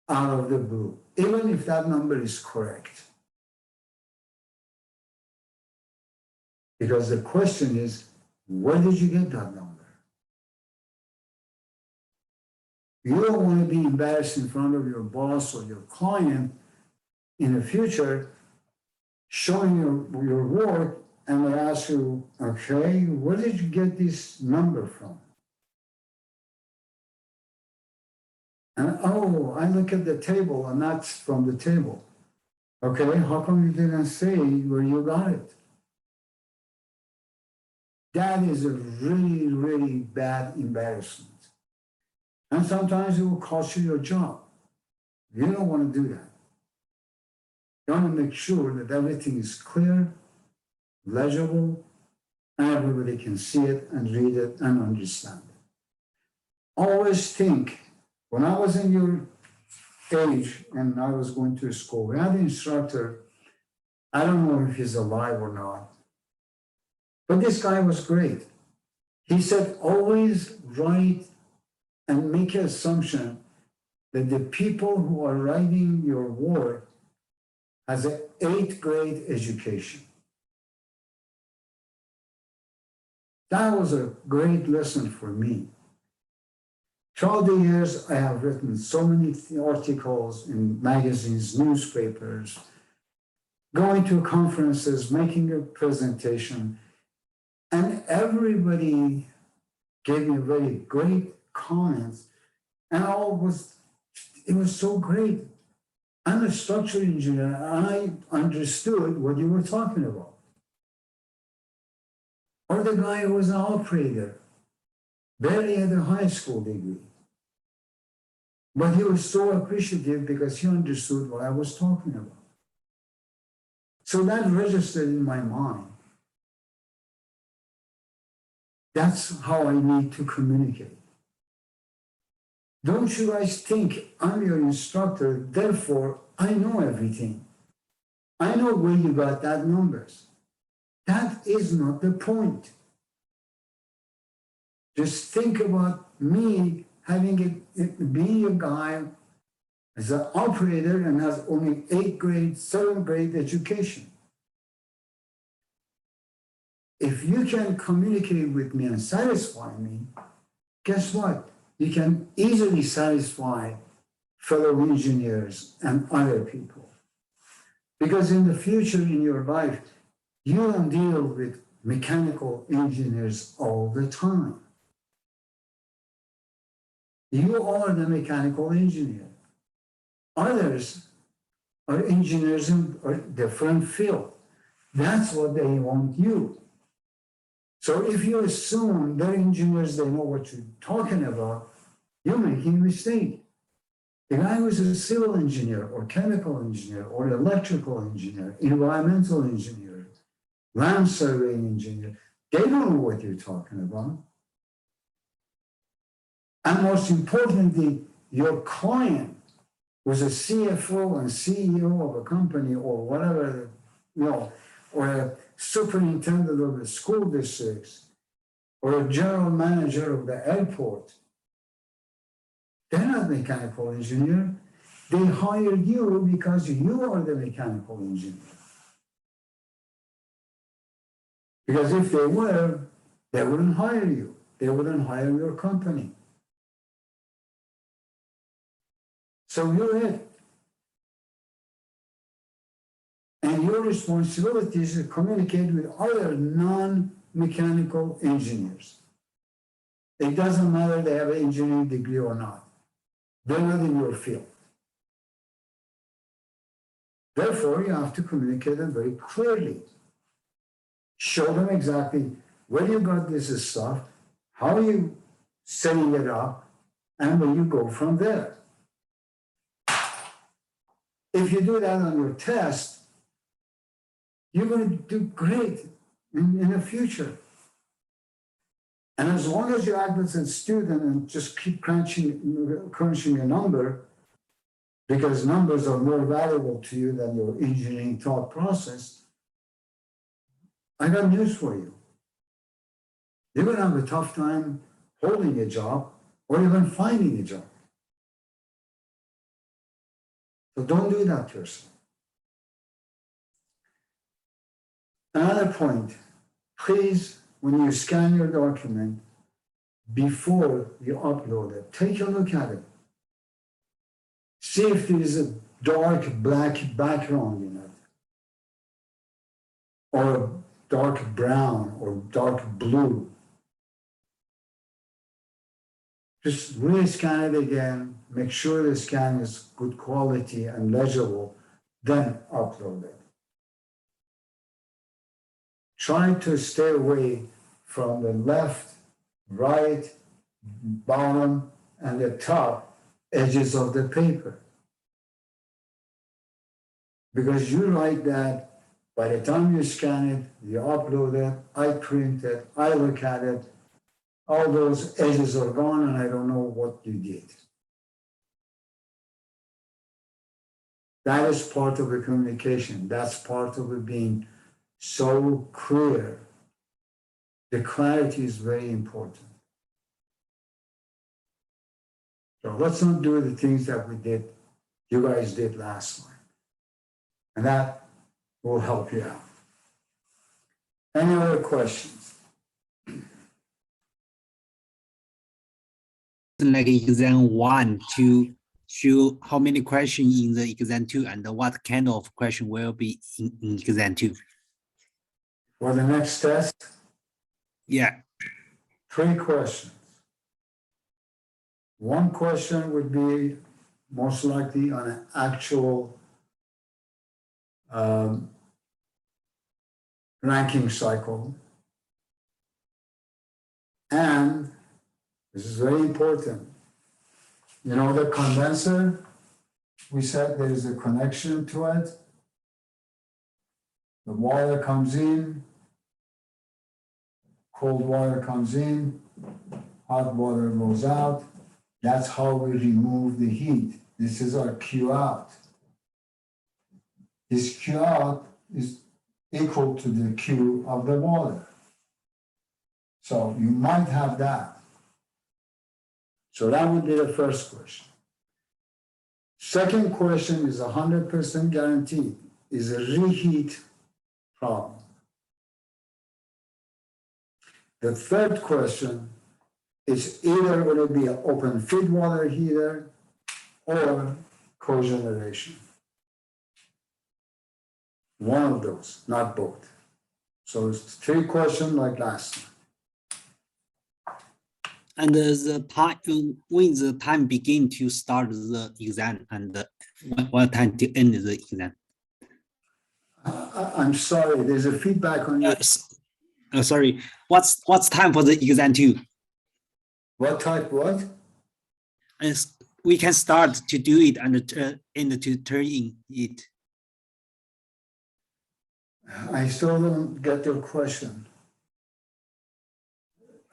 out of the blue, even if that number is correct. Because the question is, where did you get that number? You don't want to be embarrassed in front of your boss or your client in the future, showing your work, and they ask you, okay, where did you get this number from? And oh, I look at the table and that's from the table. Okay, how come you didn't say where you got it? That is a really, really bad embarrassment. And sometimes it will cost you your job. You don't want to do that. You want to make sure that everything is clear, legible, and everybody can see it and read it and understand it. Always think, when I was in your age and I was going to school, we had an instructor, I don't know if he's alive or not, but this guy was great. He said, always write and make an assumption that the people who are writing your work has an 8th grade education. That was a great lesson for me. Throughout the years, I have written so many articles in magazines, newspapers, going to conferences, making a presentation, and everybody gave me very great comments, and it was so great. I'm a structural engineer, and I understood what you were talking about. Or the guy who was an operator, barely had a high school degree. But he was so appreciative because he understood what I was talking about. So that registered in my mind. That's how I need to communicate. Don't you guys think I'm your instructor, therefore I know everything. I know where you got that numbers. That is not the point. Just think about me being a guy as an operator and has only 8th grade, 7th grade education. If you can communicate with me and satisfy me, guess what? You can easily satisfy fellow engineers and other people. Because in the future in your life, you don't deal with mechanical engineers all the time. You are the mechanical engineer. Others are engineers in a different field. That's what they want you. So if you assume they're engineers, they know what you're talking about, you're making a mistake. If I was a civil engineer or chemical engineer or electrical engineer, environmental engineer, land surveying engineer, they don't know what you're talking about. And most importantly, your client was a CFO and CEO of a company or whatever, or a superintendent of the school districts or a general manager of the airport. They're not mechanical engineer. They hired you because you are the mechanical engineer. Because if they were, they wouldn't hire you. They wouldn't hire your company. So you're it. And your responsibility is to communicate with other non-mechanical engineers. It doesn't matter they have an engineering degree or not. They're not in your field. Therefore, you have to communicate them very clearly. Show them exactly where you got this stuff, how you setting it up, and where you go from there. If you do that on your test, you're going to do great in the future. And as long as you act as a student and just keep crunching a number, because numbers are more valuable to you than your engineering thought process, I got news for you. You're going to have a tough time holding a job or even finding a job. So don't do that to yourself. Another point, please, when you scan your document, before you upload it, take a look at it. See if there is a dark black background in it, or dark brown or dark blue. Just re-scan it again, make sure the scan is good quality and legible, then upload it. Try to stay away from the left, right, bottom, and the top edges of the paper. Because you write that, by the time you scan it, you upload it, I print it, I look at it, all those edges are gone and I don't know what you did. That is part of the communication. That's part of it being so clear. The clarity is very important. So let's not do the things that you guys did last time. And that will help you out. Any other questions? Like exam 1 to show how many questions in the exam 2 and what kind of question will be in exam 2. For the next test? Yeah. 3 questions. 1 question would be most likely on an actual ranking cycle. And this is very important. You know, the condenser, we said there is a connection to it. The water comes in, cold water comes in, hot water goes out. That's how we remove the heat. This is our Q out. This Q out is equal to the Q of the water. So you might have that. So that would be the first question. Second question is 100% guaranteed, is a reheat problem. The third question is either going to be an open feed water heater or cogeneration. One of those, not both. So it's 3 questions like last time. And the time, when the time begin to start the exam and what time to end the exam? I'm sorry, there's a feedback on your, Sorry, what's time for the exam too? what type, what? And we can start to do it and end to turn in it. I still don't get your question.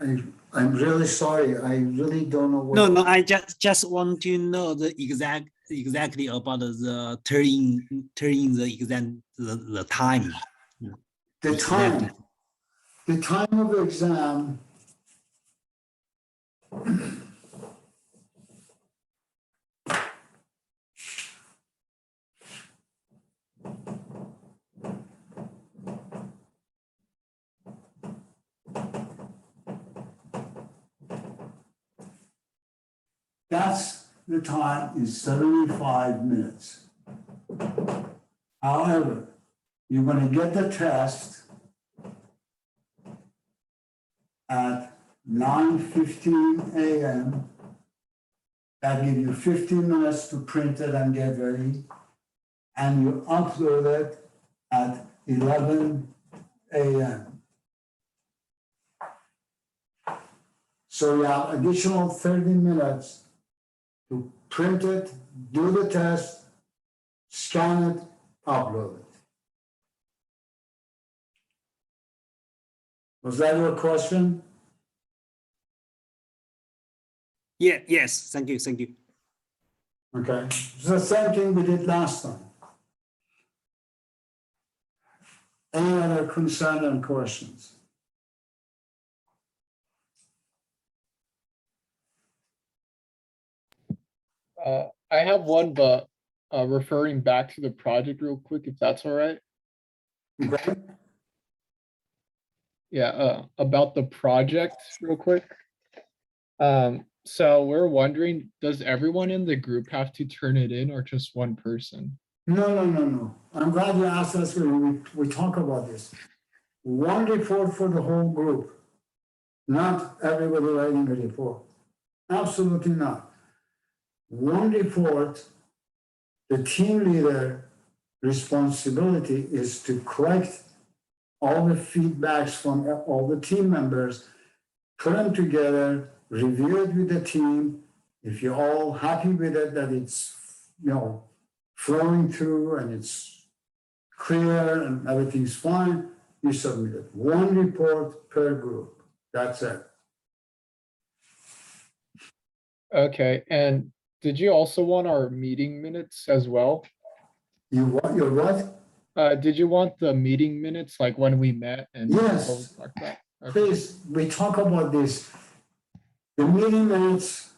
I'm really sorry, I really don't know what. No, I just want to know the exactly about the turning the exam, the time. The time of the exam. That's the time is 75 minutes. However, you're going to get the test at 9:15 a.m. That gives you 15 minutes to print it and get ready. And you upload it at 11 a.m. So you have additional 30 minutes to print it, do the test, scan it, upload it. Was that your question? Yeah, yes, thank you. Okay, it's the same thing we did last time. Any other concern and questions? I have one, but referring back to the project real quick, if that's all right. Okay. Yeah, about the project real quick. So we're wondering, does everyone in the group have to turn it in or just one person? No. I'm glad you asked us. We talk about this. One report for the whole group, not everybody writing a report. Absolutely not. One report, the team leader responsibility is to collect all the feedbacks from all the team members, put them together, review it with the team. If you're all happy with it, that it's, flowing through and it's clear and everything's fine, you submit it. One report per group. That's it. Okay, and did you also want our meeting minutes as well? You what? Your what? Did you want the meeting minutes, like when we met and Yes. what we talked about? Okay. Please, we talk about this. The meeting minutes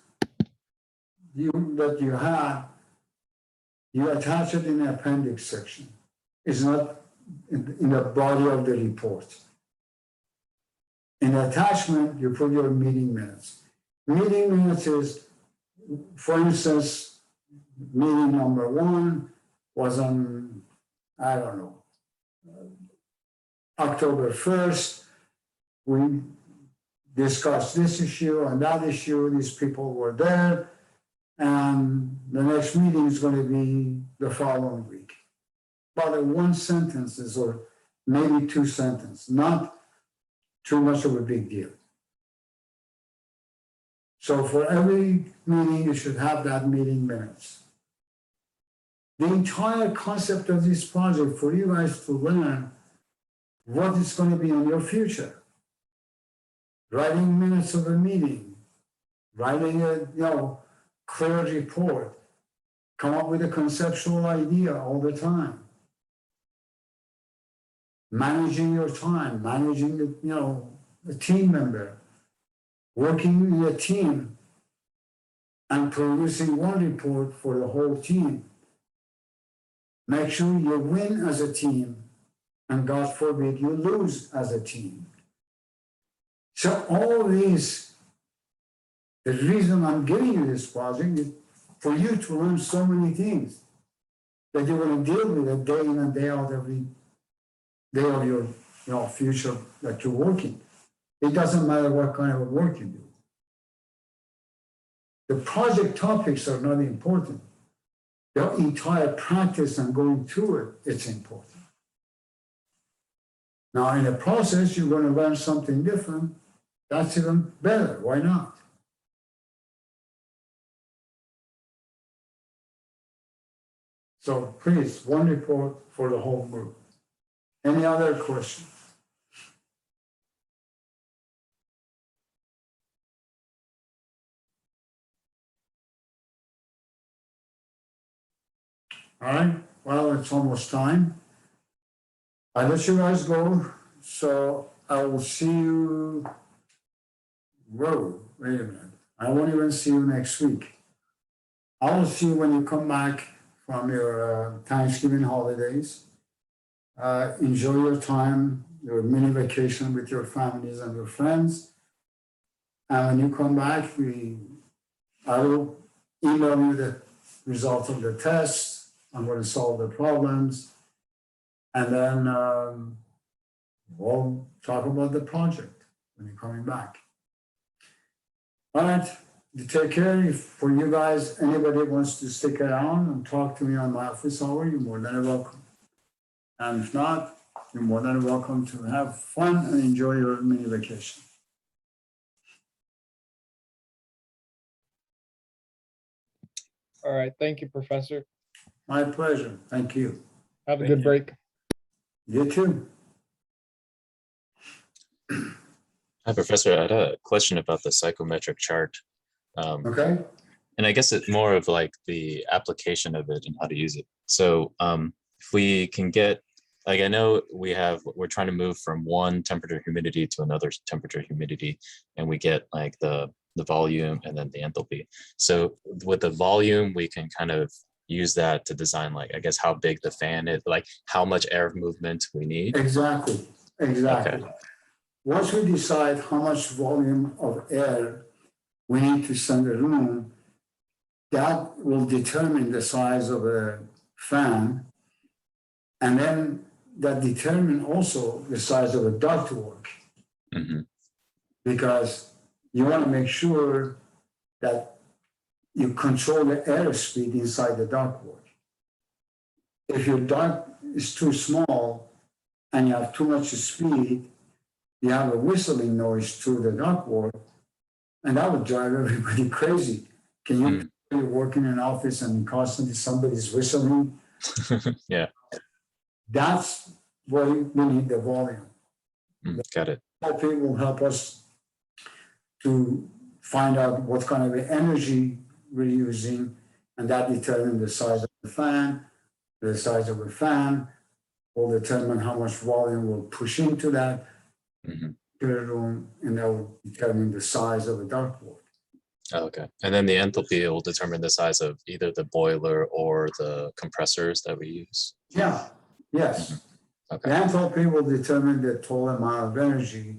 that you had, you attach it in the appendix section. It's not in the body of the report. In the attachment, you put your meeting minutes. Meeting minutes is, for instance, meeting number 1 was on, I don't know, October 1st. We discussed this issue and that issue. These people were there. And the next meeting is going to be the following week. About 1 sentence or maybe 2 sentences, not too much of a big deal. So for every meeting, you should have that meeting minutes. The entire concept of this project for you guys to learn what is going to be in your future. Writing minutes of a meeting, writing a clear report, come up with a conceptual idea all the time. Managing your time, managing a team member, working in a team and producing one report for the whole team. Make sure you win as a team, and God forbid you lose as a team. So all these, the reason I'm giving you this project is for you to learn so many things that you're going to deal with it day in and day out every day of your future that you're working. It doesn't matter what kind of work you do. The project topics are not important. The entire practice and going through it, it's important. Now, in the process, you're going to learn something different. That's even better. Why not? So please, one report for the whole group. Any other questions? All right, well, it's almost time. I let you guys go, so I will see you. Whoa, wait a minute. I won't even see you next week. I will see you when you come back from your Thanksgiving holidays. Enjoy your time, your mini vacation with your families and your friends. And when you come back, I will email you the results of the tests. I'm going to solve the problems. And then we'll talk about the project when you're coming back. All right, you take care. If for you guys, anybody wants to stick around and talk to me on my office hour, you're more than welcome. And if not, you're more than welcome to have fun and enjoy your mini vacation. All right. Thank you, Professor. My pleasure. Thank you. Have a Thank good you. break. You too. Hi, Professor. I had a question about the psychometric chart. Okay. And I guess it's more of like the application of it and how to use it. So if we can get, like, I know we're trying to move from one temperature humidity to another temperature humidity, and we get like the volume and then the enthalpy. So with the volume, we can kind of use that to design, like, I guess, how big the fan is, like how much air movement we need. Exactly. Exactly. Okay. Once we decide how much volume of air we need to send the room, that will determine the size of a fan. And then that determine also the size of a ductwork. Mm-hmm. Because you want to make sure that you control the airspeed inside the ductwork. If your duct is too small and you have too much speed, you have a whistling noise through the ductwork, and that would drive everybody crazy. Can you you're working in an office and constantly somebody's whistling? Yeah. That's where we need the volume. Got it. It will help us to find out what kind of energy we're using, and that determines the size of the fan. The size of the fan will determine how much volume we'll push into that room, and that will determine the size of the ductwork. Okay. And then the enthalpy will determine the size of either the boiler or the compressors that we use. Yeah, yes. Okay. The enthalpy will determine the total amount of energy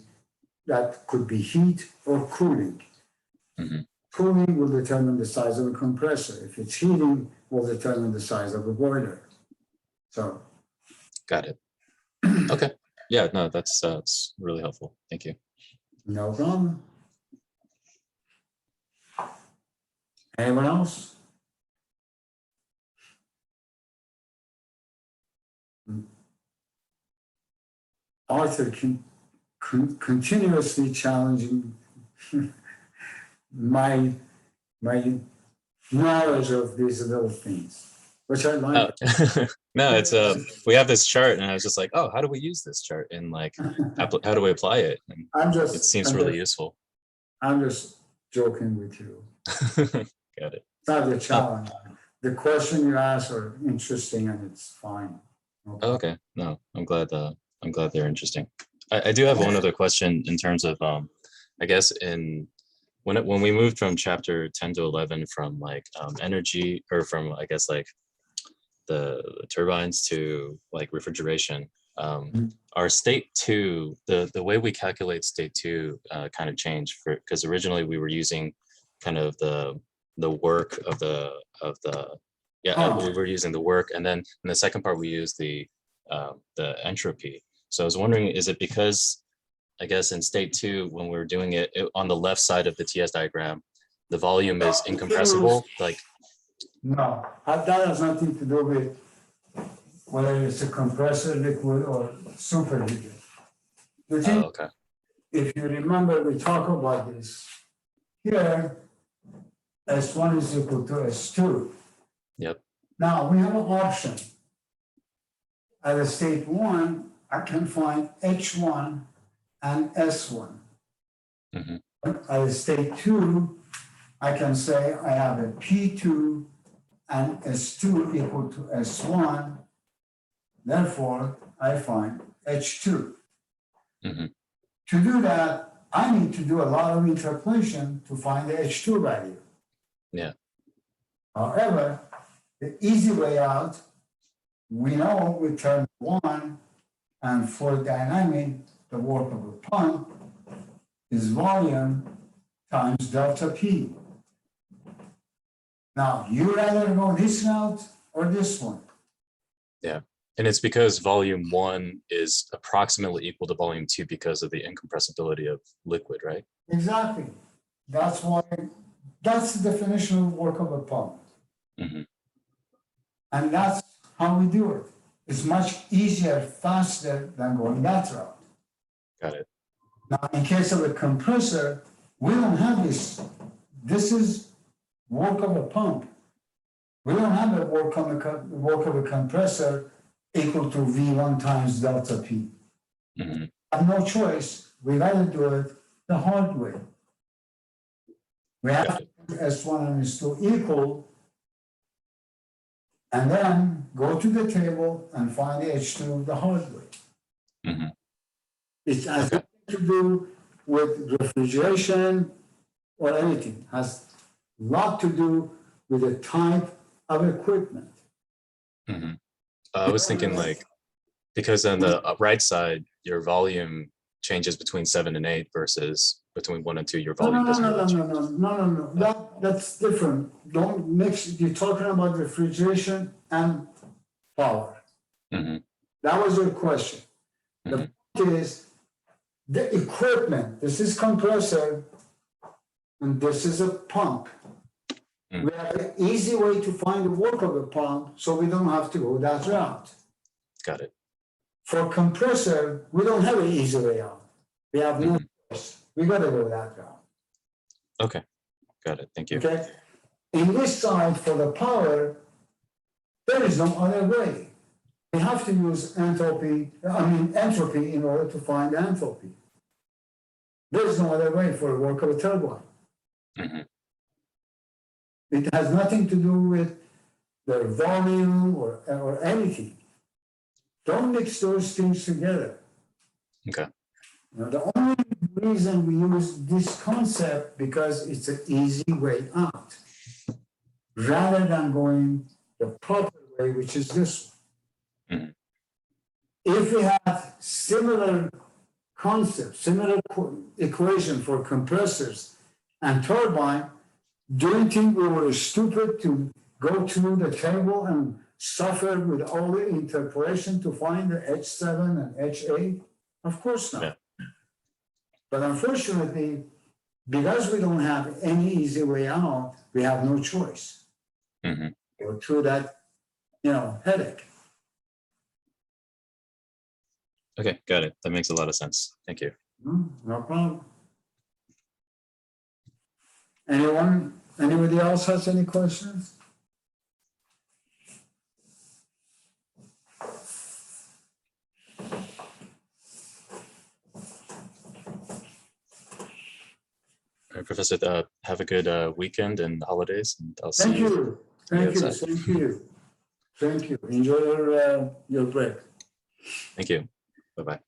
that could be heat or cooling. Cooling will determine the size of a compressor. If it's heating, will determine the size of a boiler. So. Got it. Okay. Yeah, no, that's really helpful. Thank you. No problem. Anyone else? Arthur continuously challenging my knowledge of these little things, which I like. Oh. No, it's we have this chart, and I was just like, oh, how do we use this chart in like how do we apply it? And it seems really useful. I'm just joking with you. Got it. It's not a challenge. The question you ask are interesting, and it's fine. No Oh, okay. No, I'm glad they're interesting. I do have one other question in terms of I guess when we moved from chapter 10 to 11 from like energy, or from I guess like the turbines to like refrigeration, our state 2, the way we calculate state 2 kind of changed, because originally we were using kind of the work of the we were using the work, and then in the second part we used the entropy. So I was wondering, is it because I guess in state 2, when we were doing it on the left side of the TS diagram, the volume is incompressible, like No, that has nothing to do with whether it's a compressor liquid or superheated. The thing, okay. if you remember, we talk about this. Here, S1 is equal to S2. Yep. Now, we have an option. At a state 1, I can find H1 and S1. Mhm. At a state 2, I can say I have a P2 and S2 equal to S1. Therefore, I find H2. Mhm. To do that, I need to do a lot of interpolation to find the H2 value. Yeah. However, the easy way out, we know with term 1, and for dynamic, the work of a pump is volume times delta P. Now, you rather go this route or this one? Yeah. And it's because volume 1 is approximately equal to volume 2 because of the incompressibility of liquid, right? Exactly. That's why, that's the definition of work of a pump. Mhm. And that's how we do it. It's much easier, faster than going that route. Got it. Now, in case of a compressor, we don't have this. This is work of a pump. We don't have a work of a compressor equal to V1 times delta P. Mhm. I have no choice. We got to do it the hard way. We have Got to it. do S1 and S2 equal, and then go to the table and find the H2 the hard way. Mhm. It has Okay. nothing to do with refrigeration or anything. It has a lot to do with the type of equipment. Mhm. I was thinking like, because on the right side, your volume changes between 7 and 8 versus between 1 and 2, your No, volume doesn't really change. no. That's different. Don't mix. You're talking about refrigeration and power. Mhm. That was your question. The Mhm. point is the equipment. This is compressor, and this is a pump. Mm. We have an easy way to find the work of a pump, so we don't have to go that route. Got it. For compressor, we don't have an easy way out. We have no Mhm. choice. We got to go that route. Okay. Got it. Thank you. Okay. In this side for the power, there is no other way. We have to use entropy in order to find entropy. There is no other way for the work of a turbine. Mhm. It has nothing to do with their volume or anything. Don't mix those things together. Okay. Now, the only reason we use this concept because it's an easy way out, rather than going the proper way, which is this one. Mhm. If we had similar concepts, similar equation for compressors and turbine, do you think we were stupid to go through the table and suffer with all the interpolation to find the H7 and H8? Of course not. Yeah. But unfortunately, because we don't have any easy way out, we have no choice. Mhm. Go through that, headache. Okay. Got it. That makes a lot of sense. Thank you. No problem. Anybody else has any questions? All right, Professor, have a good weekend and holidays, and I'll see Thank you. you. Thank you. outside. Thank you. Thank you. Enjoy your break. Thank you. Bye-bye.